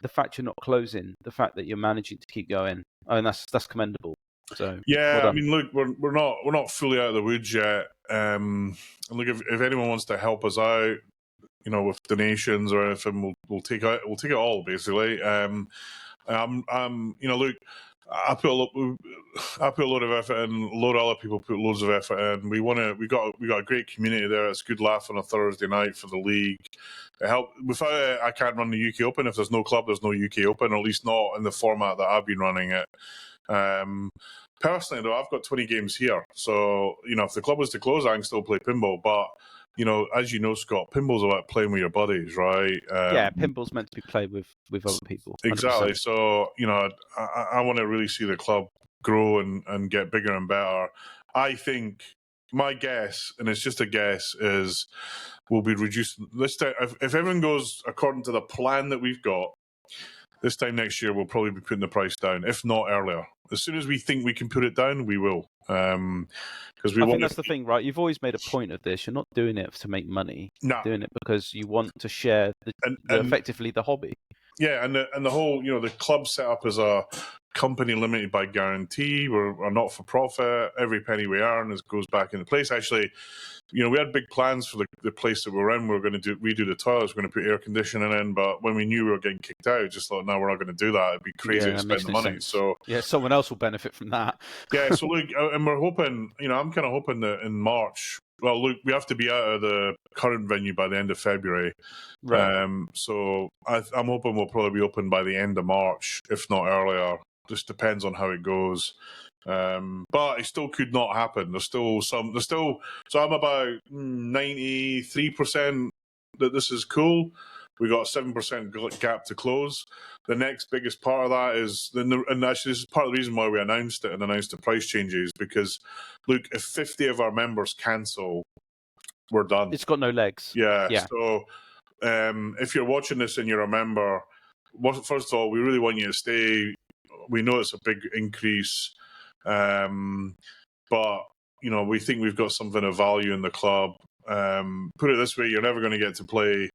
the fact you're not closing, the fact that you're managing to keep going, that's commendable. So yeah, well I mean, look, we're not fully out of the woods yet. And look, if anyone wants to help us out, with donations or anything, we'll take it all basically. Look, I put a lot of effort in. A lot of other people put loads of effort in. We got a great community there. It's a good laugh on a Thursday night for the league. It helped. Without it, I can't run the UK Open. If there's no club, there's no UK Open. Or at least not in the format that I've been running it. Personally, though, I've got 20 games here. So if the club was to close, I can still play pinball. But as you know, Scott, pinball's about playing with your buddies, right? Yeah, pinball's meant to be played with other people. 100%. Exactly. So, I want to really see the club grow and get bigger and better. I think my guess, and it's just a guess, is we'll be reducing this time. If everything goes according to the plan that we've got, this time next year we'll probably be putting the price down, if not earlier. As soon as we think we can put it down, we will. Because I think that's the thing, right? You've always made a point of this. You're not doing it to make money. No. You're doing it because you want to share effectively the hobby. Yeah, and the whole, the club set up as a company limited by guarantee. We're not for profit. Every penny we earn goes back into place. Actually, we had big plans for the place that we're in. We were going to redo the toilets. We're going to put air conditioning in. But when we knew we were getting kicked out, just thought, no, we're not going to do that. It'd be crazy to spend the money. Sense. So yeah, someone else will benefit from that. Yeah. So look, and we're hoping. I'm kind of hoping that in March. Well, look, we have to be out of the current venue by the end of February. Right. So I'm hoping we'll probably be open by the end of March, if not earlier. Just depends on how it goes. But it still could not happen. So I'm about 93% that this is cool. We got a 7% gap to close. The next biggest part of that is, and actually this is part of the reason why we announced it and announced the price changes, because, look, if 50 of our members cancel, we're done. It's got no legs. Yeah. Yeah. So if you're watching this and you're a member, first of all, we really want you to stay. We know it's a big increase, but we think we've got something of value in the club. Put it this way, you're never going to get to play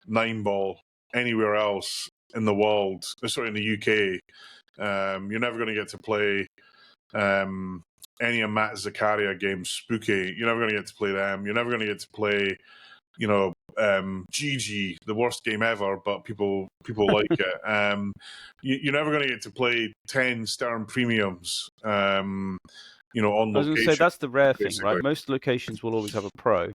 9-ball anywhere else in the world, sorry, in the UK. You're never going to get to play any of Matt Zakaria games, Spooky. You're never going to get to play them. You're never going to get to play, GG, the worst game ever, but people like it. You're never going to get to play 10 Stern Premiums, on location. I was going to say, that's the rare thing, basically. right? Most locations will always have a pro.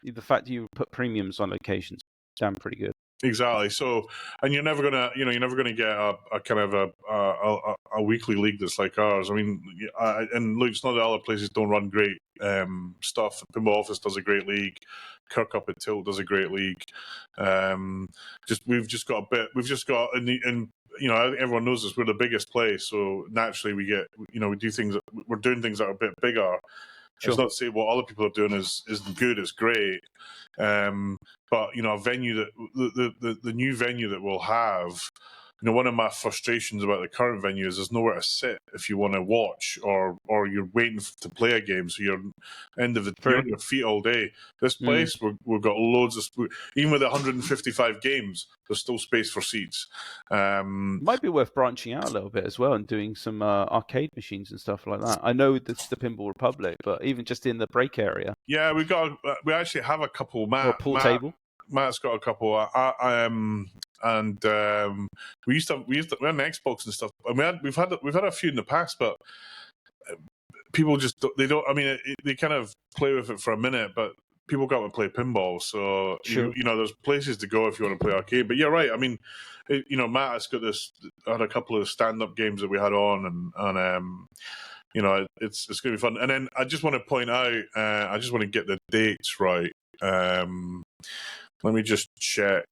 The fact that you put premiums on locations sound pretty good. Exactly. So, and you're never gonna get a kind of a weekly league that's like ours. I mean, and look, it's not that other places don't run great stuff. Pinball Office does a great league. Kirk up at Tilt does a great league. We've just got I think everyone knows this. We're the biggest place, so naturally we get, we do things. We're doing things that are a bit bigger. Sure. It's not to say what other people are doing is good, it's great. But a venue that the new venue that we'll have, one of my frustrations about the current venue is there's nowhere to sit if you want to watch, or you're waiting to play a game, so you're you're on your feet all day. This place, we've got loads of, even with 155 games, there's still space for seats. Might be worth branching out a little bit as well and doing some arcade machines and stuff like that. I know that's the Pinball Republic, but even just in the break area. Yeah, we actually have a couple. Or a pool table. Matt's got a couple. We used to we had an Xbox and stuff. And we've had a few in the past, but people just don't. I mean, they kind of play with it for a minute, but people go out and play pinball. So Sure. there's places to go if you want to play arcade. But you're right. I mean, Matt has got had a couple of stand-up games that we had on, and it's going to be fun. And then I just want to point out, I just want to get the dates right. Let me just check,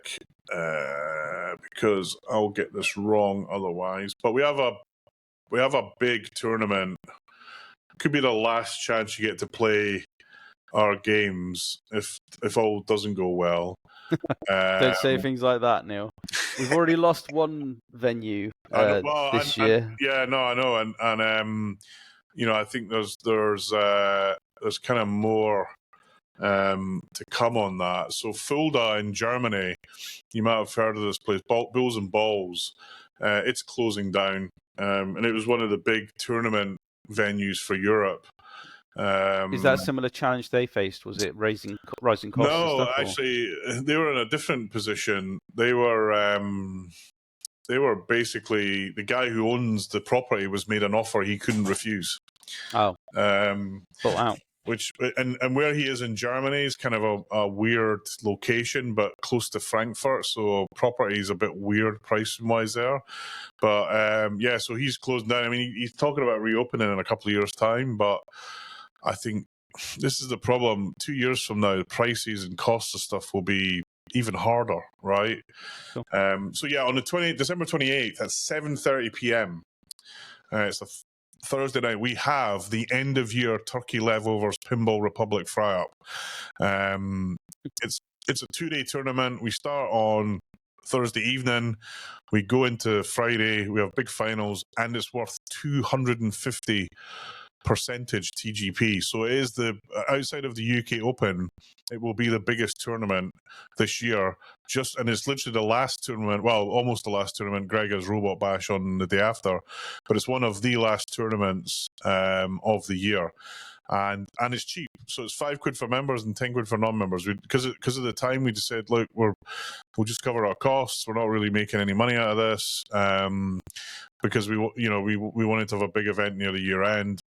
because I'll get this wrong otherwise. But we have a big tournament. Could be the last chance you get to play our games if all doesn't go well. Don't say things like that, Neil. We've already lost one venue this year. I know, and I think there's kind of more to come on that. So Fulda in Germany, you might have heard of this place, Bills and Balls. It's closing down, and it was one of the big tournament venues for Europe. Is that a similar challenge they faced? Was it rising costs? No, and stuff, actually, they were in a different position. They were basically, the guy who owns the property was made an offer he couldn't refuse. Oh, pull out. Which and where he is in Germany is kind of a weird location, but close to Frankfurt, so property is a bit weird pricing wise there. But so he's closing down. I mean, he's talking about reopening in a couple of years' time, but I think this is the problem. 2 years from now, the prices and costs of stuff will be even harder, right? Sure. On the December 28th at 7:30 p.m. It's a Thursday night, we have the end of year Turkey Leftovers Pinball Republic fry up. It's a 2-day tournament. We start on Thursday evening, we go into Friday, we have big finals, and it's worth 250% TGP. So it is the outside of the UK Open, it will be the biggest tournament this year. And it's literally the last tournament, well, almost the last tournament. Greg has Robot Bash on the day after, but it's one of the last tournaments of the year. And it's cheap, so it's £5 for members and £10 for non-members. Because of the time, we just said, look, we'll just cover our costs. We're not really making any money out of this, because we wanted to have a big event near the year end,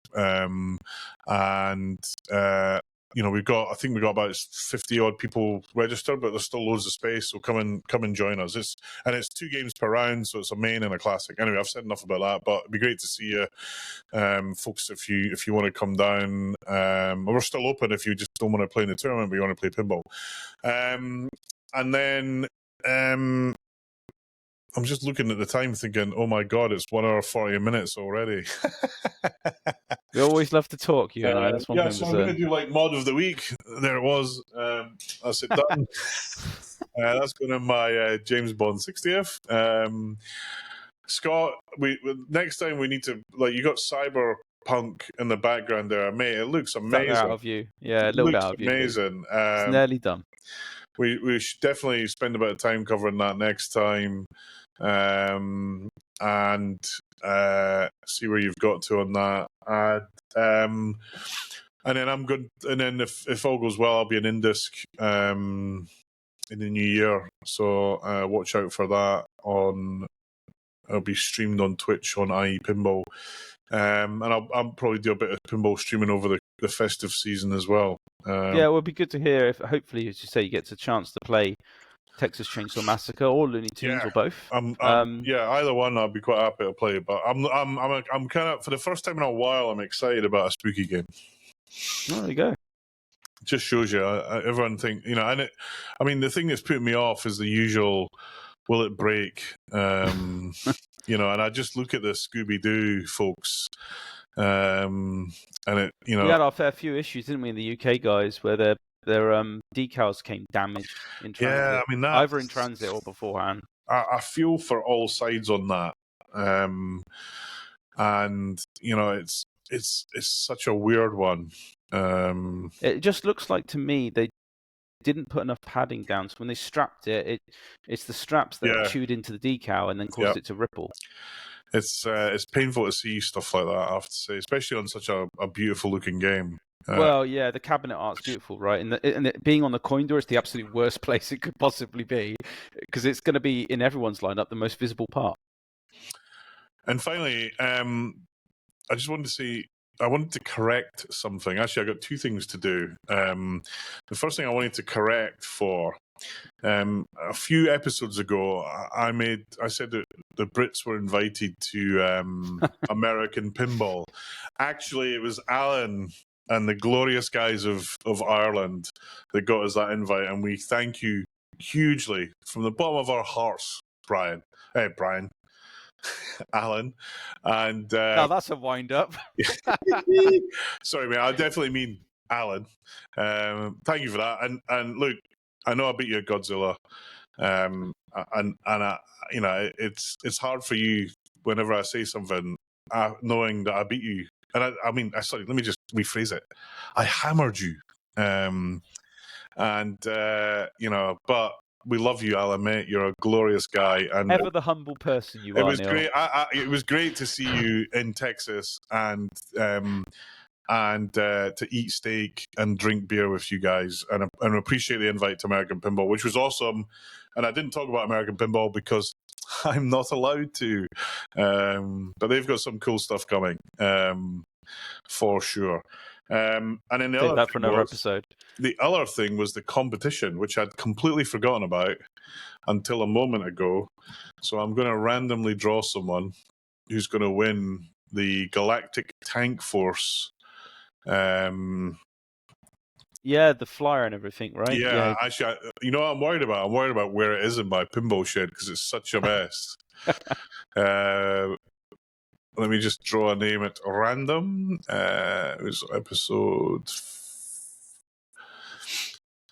we got about 50 odd people registered, but there's still loads of space. So come and join us. It's 2 games per round, so it's a main and a classic. Anyway, I've said enough about that, but it'd be great to see you, folks. If you want to come down, we're still open if you just don't want to play in the tournament, but you want to play pinball. And then I'm just looking at the time thinking, oh my God, it's 1 hour, 40 minutes already. We always love to talk, you and I. That's one thing so to I'm going to say. do like mod of the week. There it was. That's it done. That's going to my James Bond 60th. Scott, next time we need to, like, you got Cyberpunk in the background there, mate. It looks amazing. Out of you. Yeah, a It little bit looks out of you. amazing. It's nearly done. We should definitely spend a bit of time covering that next time, and see where you've got to on that. And then I'm good. And then if all goes well, I'll be in Indisc in the new year. So watch out for that. It'll be streamed on Twitch on IE Pinball, and I'll probably do a bit of pinball streaming over the festive season as well. Yeah, it would be good to hear if, hopefully, as you say, you get a chance to play Texas Chainsaw Massacre or Looney Tunes or both. Yeah, either one I'd be quite happy to play. But I'm kind of, for the first time in a while, I'm excited about a spooky game. Oh, there you go. Just shows you, everyone think, and I mean, the thing that's putting me off is the usual, will it break? And I just look at the Scooby-Doo folks, and it, We had our fair few issues, didn't we, in the UK, guys, where their decals came damaged in transit. Yeah, I mean, either in transit or beforehand. I feel for all sides on that, and it's such a weird one. It just looks like to me they didn't put enough padding down, so when they strapped it's the straps that are chewed into the decal and then caused it to ripple. It's painful to see stuff like that, I have to say, especially on such a beautiful looking game. Well, yeah, the cabinet art's beautiful, right? And it being on the coin door is the absolute worst place it could possibly be, because it's going to be in everyone's lineup the most visible part. And finally, I just wanted to say, I wanted to correct something. Actually, I got two things to do. The first thing I wanted to correct for, a few episodes ago, I said that the Brits were invited to American Pinball. Actually, it was Alan and the glorious guys of Ireland that got us that invite, and we thank you hugely from the bottom of our hearts, Brian. Hey, Brian. Alan, and now that's a wind up. Sorry, man. I definitely mean Alan. Thank you for that. And look, I know I beat you at Godzilla, and it's hard for you whenever I say something, knowing that I beat you. And sorry, let me just rephrase it. I hammered you, but we love you, Alan, mate. You're a glorious guy, and ever the humble person you are. It was Neil. great. It was great to see you in Texas and to eat steak and drink beer with you guys, and appreciate the invite to American Pinball, which was awesome. And I didn't talk about American Pinball because I'm not allowed to, but they've got some cool stuff coming, for sure. And then the other for another episode. The other thing was the competition, which I'd completely forgotten about until a moment ago. So I'm going to randomly draw someone who's going to win the Galactic Tank Force. Yeah, the flyer and everything, right? Yeah. Actually, you know what I'm worried about? I'm worried about where it is in my pinball shed because it's such a mess. Let me just draw a name at random. It was episode...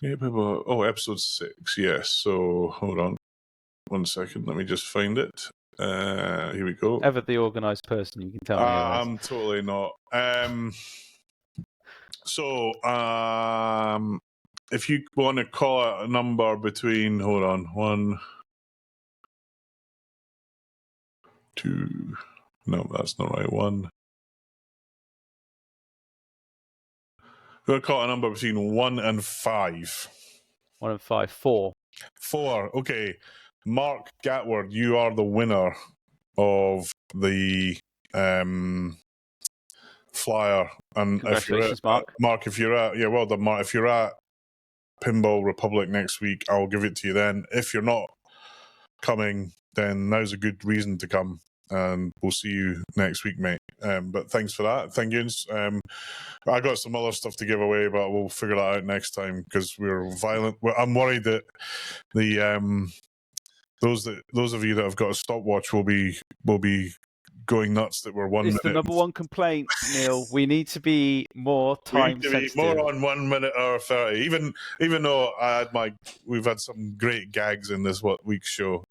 episode 6, yes. So, hold on. 1 second. Let me just find it. Here we go. Ever the organised person, you can tell me. I'm totally not. If you want to call out a number between... Hold on. 1, 2... No, that's not right. 1. We're going to call it a number between 1 and 5. 1 and 5. 4. 4. Okay. Mark Gatward, you are the winner of the flyer. And congratulations, Mark. Mark, if you're at... Yeah, well done, Mark. If you're at Pinball Republic next week, I'll give it to you then. If you're not coming, then now's a good reason to come. And we'll see you next week, mate. But thanks for that. Thank you. I got some other stuff to give away, but we'll figure that out next time because we're violent. I'm worried that the those of you that have got a stopwatch will be going nuts that we're 1 minute. It's the number one complaint, Neil. We need to be more time sensitive. More on 1 minute or 30. Even though we've had some great gags in this week's show,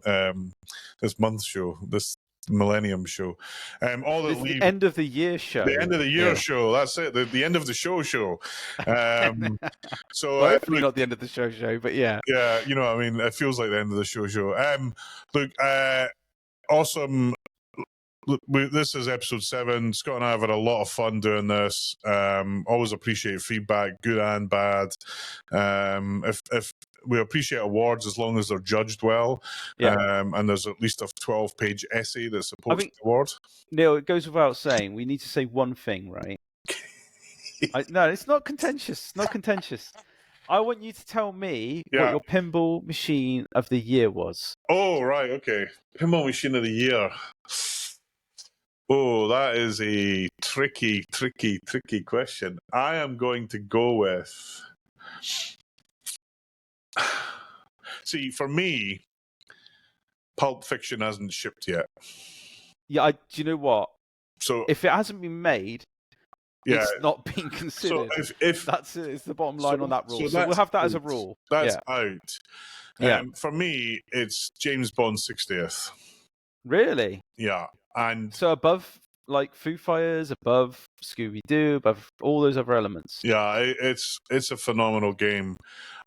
this month's show, this Millennium show. All that the end of the year show. The end of the year show. That's it. The end of the show. So well, hopefully not the end of the show, but yeah. Yeah, you know what I mean. It feels like the end of the show. Look, awesome. Look, this is episode 7. Scott and I have had a lot of fun doing this. Always appreciate feedback, good and bad. If we appreciate awards as long as they're judged well, and there's at least a 12-page essay that supports the award. Neil, it goes without saying, we need to say one thing, right? No, it's not contentious. Not contentious. I want you to tell me what your pinball machine of the year was. Oh, right, okay. Pinball machine of the year. Oh, that is a tricky question. I am going to go with... See, for me, Pulp Fiction hasn't shipped yet. Yeah, do you know what? So if it hasn't been made, it's not being considered. So if that's it, it's the bottom line on that rule. So we'll have that as a rule. That's out. For me, it's James Bond's 60th. Really? Yeah. And so above like Foo Fighters, above Scooby-Doo, above all those other elements. Yeah, it's a phenomenal game.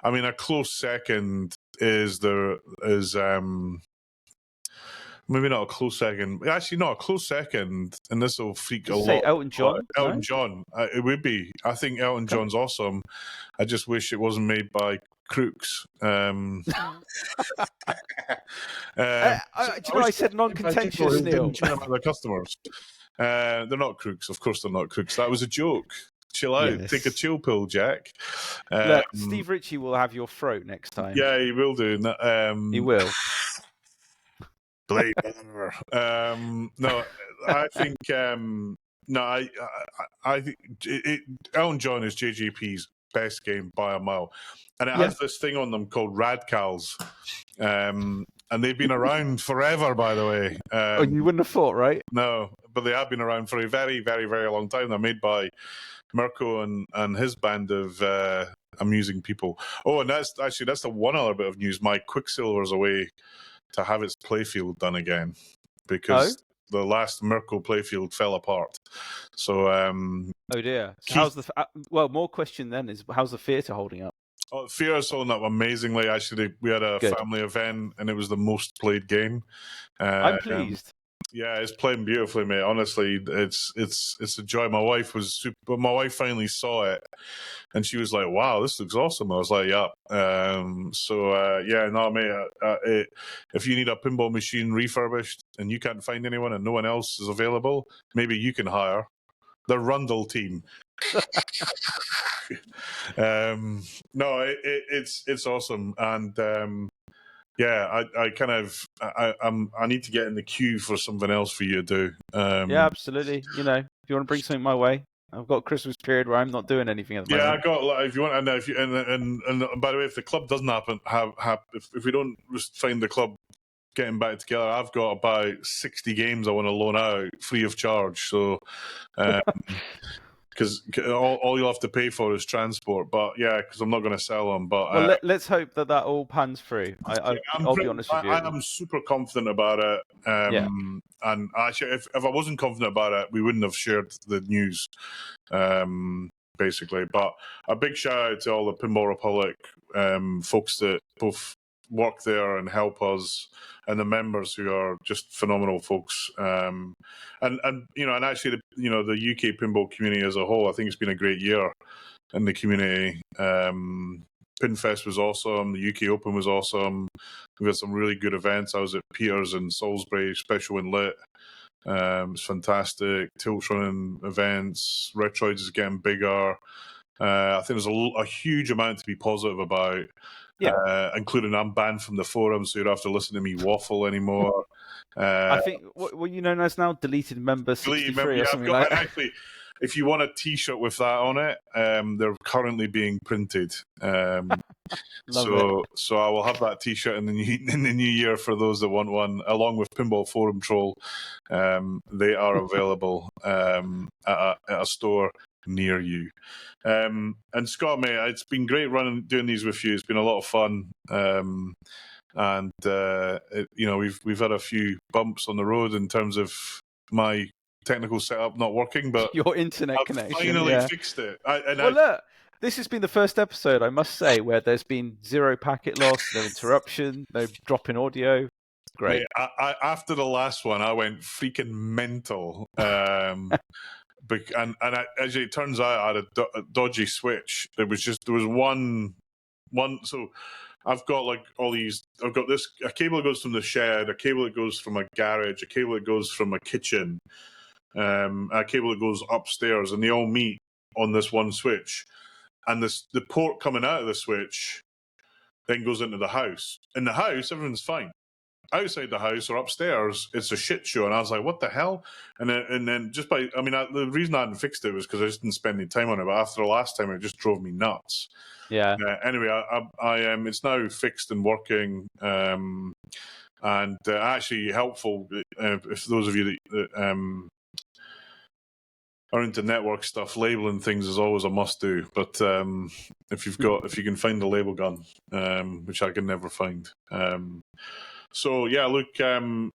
I mean, a close second is maybe not a close second. Actually, not a close second, and this will freak a lot. Elton John? Elton John. It would be. I think Elton John's awesome. I just wish it wasn't made by crooks. I said non-contentious, Neil. Their customers. They're not crooks. Of course they're not crooks. That was a joke. Chill out. Yes. Take a chill pill, Jack. Look, Steve Ritchie will have your throat next time. Yeah, he will do. He will. Blade Runner. No, I think I think Elton John is JJP's best game by a mile, and it has this thing on them called Radcals, and they've been around forever. By the way, you wouldn't have thought, right? No, but they have been around for a very, very, very long time. They're made by Mirko and his band of amusing people. Oh, and that's the one other bit of news. My Quicksilver's away to have its playfield done again because the last Mirko playfield fell apart. So, oh dear. So how's more question then is how's the theatre holding up? Oh, Theatre's holding up amazingly. Actually, we had a family event and it was the most played game. I'm pleased. Yeah, it's playing beautifully, mate. Honestly, it's a joy. My wife finally saw it, and she was like, "Wow, this looks awesome." I was like, "Yeah." Mate. If you need a pinball machine refurbished and you can't find anyone and no one else is available, maybe you can hire the Rundle team. It's awesome, and I need to get in the queue for something else for you to do. Yeah, absolutely. You know, if you want to bring something my way, I've got a Christmas period where I'm not doing anything at the moment. Yeah, I got. If you want, and by the way, if the club doesn't if we don't find the club getting back together, I've got about 60 games I want to loan out free of charge. So. Because all you'll have to pay for is transport, but because I'm not going to sell them. But let's hope that all pans through. I'll be honest with you. I am super confident about it. And actually, if I wasn't confident about it, we wouldn't have shared the news. Basically, but a big shout out to all the Pinball Republic folks that both work there and help us, and the members who are just phenomenal folks. And actually, the UK pinball community as a whole, I think it's been a great year in the community. Pinfest was awesome. The UK Open was awesome. We've had some really good events. I was at Peters in Salisbury, Special and Lit. It's fantastic. Tilt running events. Retroids is getting bigger. I think there's a huge amount to be positive about. Yeah, including I'm banned from the forum, so you don't have to listen to me waffle anymore. I think what you known as now deleted member 63 or something like that. Actually, if you want a T-shirt with that on it, they're currently being printed. So I will have that T-shirt in the new year for those that want one, along with Pinball Forum Troll. They are available at a store near you. And Scott, mate, it's been great doing these with you. It's been a lot of fun. We've had a few bumps on the road in terms of my technical setup not working, but your internet I've connection finally fixed it. Look, this has been the first episode, I must say, where there's been 0 packet loss, no interruption, no drop in audio. Great. Mate, after the last one, I went freaking mental. Actually, it turns out I had a dodgy switch. There was one. So I've got like all these. I've got a cable that goes from the shed, a cable that goes from a garage, a cable that goes from a kitchen, a cable that goes upstairs, and they all meet on this one switch. And the port coming out of the switch then goes into the house. In the house, everything's fine. Outside the house or upstairs, it's a shit show. And I was like, what the hell? And then the reason I hadn't fixed it was because I just didn't spend any time on it. But after the last time, it just drove me nuts. Yeah. Anyway, it's now fixed and working. Actually helpful if those of you that are into network stuff, labeling things is always a must do. But if you can find the label gun, which I can never find. So yeah, look. To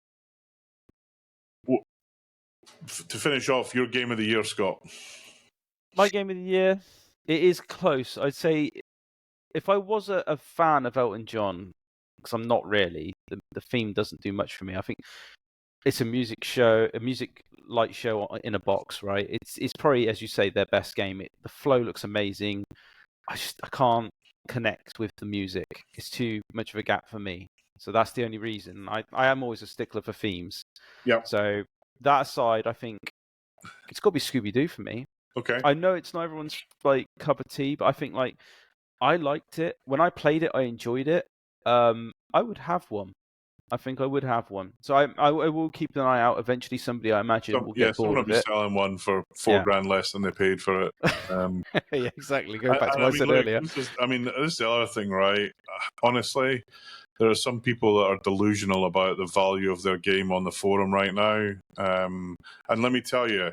finish off, your game of the year, Scott. My game of the year, it is close. I'd say if I was a fan of Elton John, because I'm not really, the theme doesn't do much for me. I think it's a music light show in a box, right? It's probably, as you say, their best game. The flow looks amazing. I can't connect with the music. It's too much of a gap for me. So that's the only reason. I am always a stickler for themes. Yeah. So that aside, I think it's got to be Scooby-Doo for me. Okay. I know it's not everyone's like cup of tea, but I think like I liked it. When I played it, I enjoyed it. I would have one. I think I would have one. So I will keep an eye out. Eventually, somebody I imagine will get bored of it. Someone will be selling one for $4,000 less than they paid for it. Yeah, exactly. Go back to what I said earlier. This is the other thing, right? Honestly, there are some people that are delusional about the value of their game on the forum right now. And let me tell you,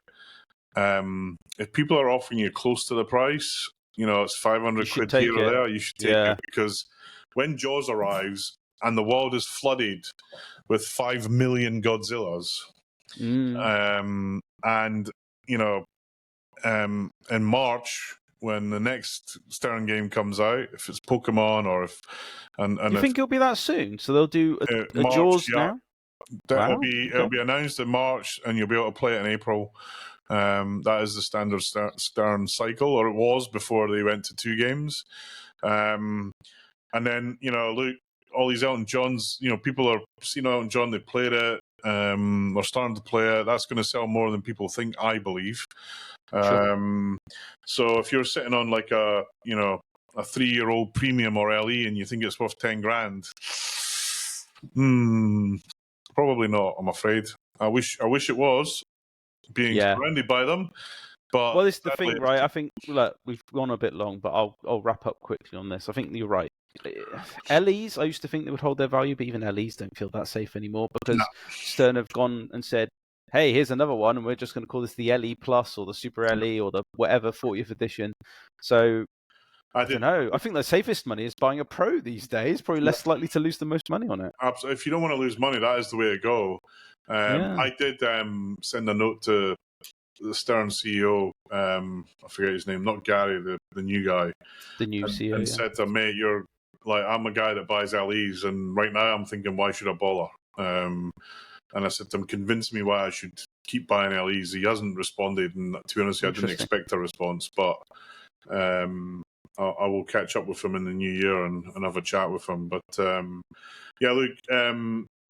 if people are offering you close to the price, it's 500 quid here or there, you should take it, because when Jaws arrives and the world is flooded with 5 million Godzillas, in March, when the next Stern game comes out, if it's Pokemon or if... you think it'll be that soon? So they'll do a March, Jaws now? It'll be announced in March, and you'll be able to play it in April. That is the standard Stern cycle, or it was before they went to 2 games. And then, look, all these Elton Johns, people are seeing Elton John, they played it, they're starting to play it. That's going to sell more than people think, I believe. Sure. So if you're sitting on like a 3-year-old premium or LE and you think it's worth 10 grand, probably not, I'm afraid. I wish it was, being surrounded by them. But well, this is the thing, right? I think, look, we've gone a bit long, but I'll wrap up quickly on this. I think you're right. LEs, I used to think they would hold their value, but even LEs don't feel that safe anymore, because Stern have gone and said, hey, here's another one, and we're just going to call this the LE Plus or the Super LE or the whatever 40th edition. So I don't know. I think the safest money is buying a Pro these days. Probably less likely to lose the most money on it. Absolutely. If you don't want to lose money, that is the way to go. I did send a note to the Stern CEO. I forget his name, not Gary, the new guy. The new CEO. And said to him, mate, you're like, I'm a guy that buys LEs, and right now I'm thinking, why should I bother? And I said to him, convince me why I should keep buying LEs. He hasn't responded, and to be honest, I didn't expect a response, but I will catch up with him in the new year and have a chat with him. But look,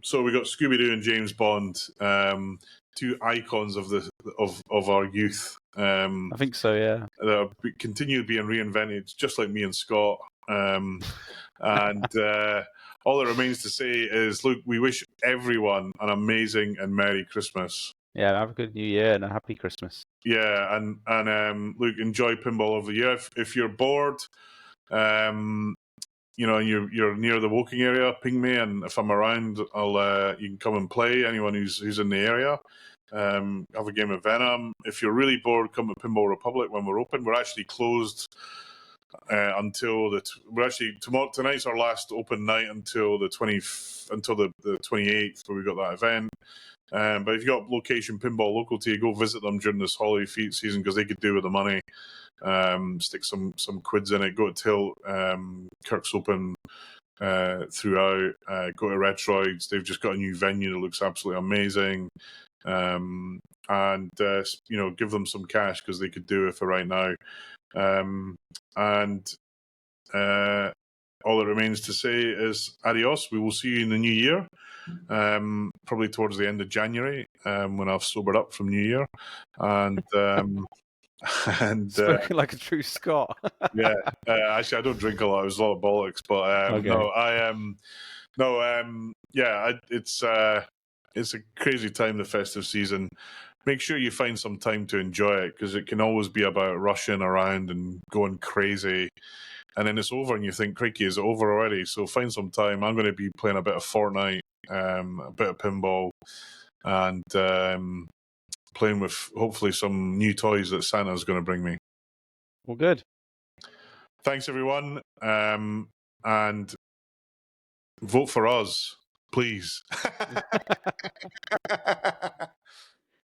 so we got Scooby-Doo and James Bond, 2 icons of our youth. I think so, yeah. That continue being reinvented, just like me and Scott. And all that remains to say is, look, we wish everyone an amazing and Merry Christmas. Yeah, have a good New Year and a happy Christmas. Yeah, and Luke, enjoy pinball over the year. If you're bored, you know, you're near the Woking area, ping me, and if I'm around, you can come and play. Anyone who's in the area, have a game of Venom. If you're really bored, come to Pinball Republic when we're open. We're actually closed until we're actually tonight's our last open night until the 28th, where we got that event. But if you got location pinball local to you, go visit them during this holiday season, because they could do with the money. Stick some quids in it. Go to Tilt, Kirk's open throughout. Go to Retroids. They've just got a new venue that looks absolutely amazing. And you know, give them some cash, because they could do it for right now. And all that remains to say is adios. We will see you in the new year. Probably towards the end of January, when I've sobered up from New Year, and Spoken like a true Scot. yeah. Actually, I don't drink a lot. It was a lot of bollocks, but Okay. no, yeah. It's a crazy time, the festive season. Make sure you find some time to enjoy it, because it can always be about rushing around and going crazy. And then it's over, and you think, crikey, is it over already? So find some time. I'm going to be playing a bit of Fortnite, a bit of pinball, and playing with hopefully some new toys that Santa's going to bring me. Well, good. Thanks, everyone. And vote for us, please.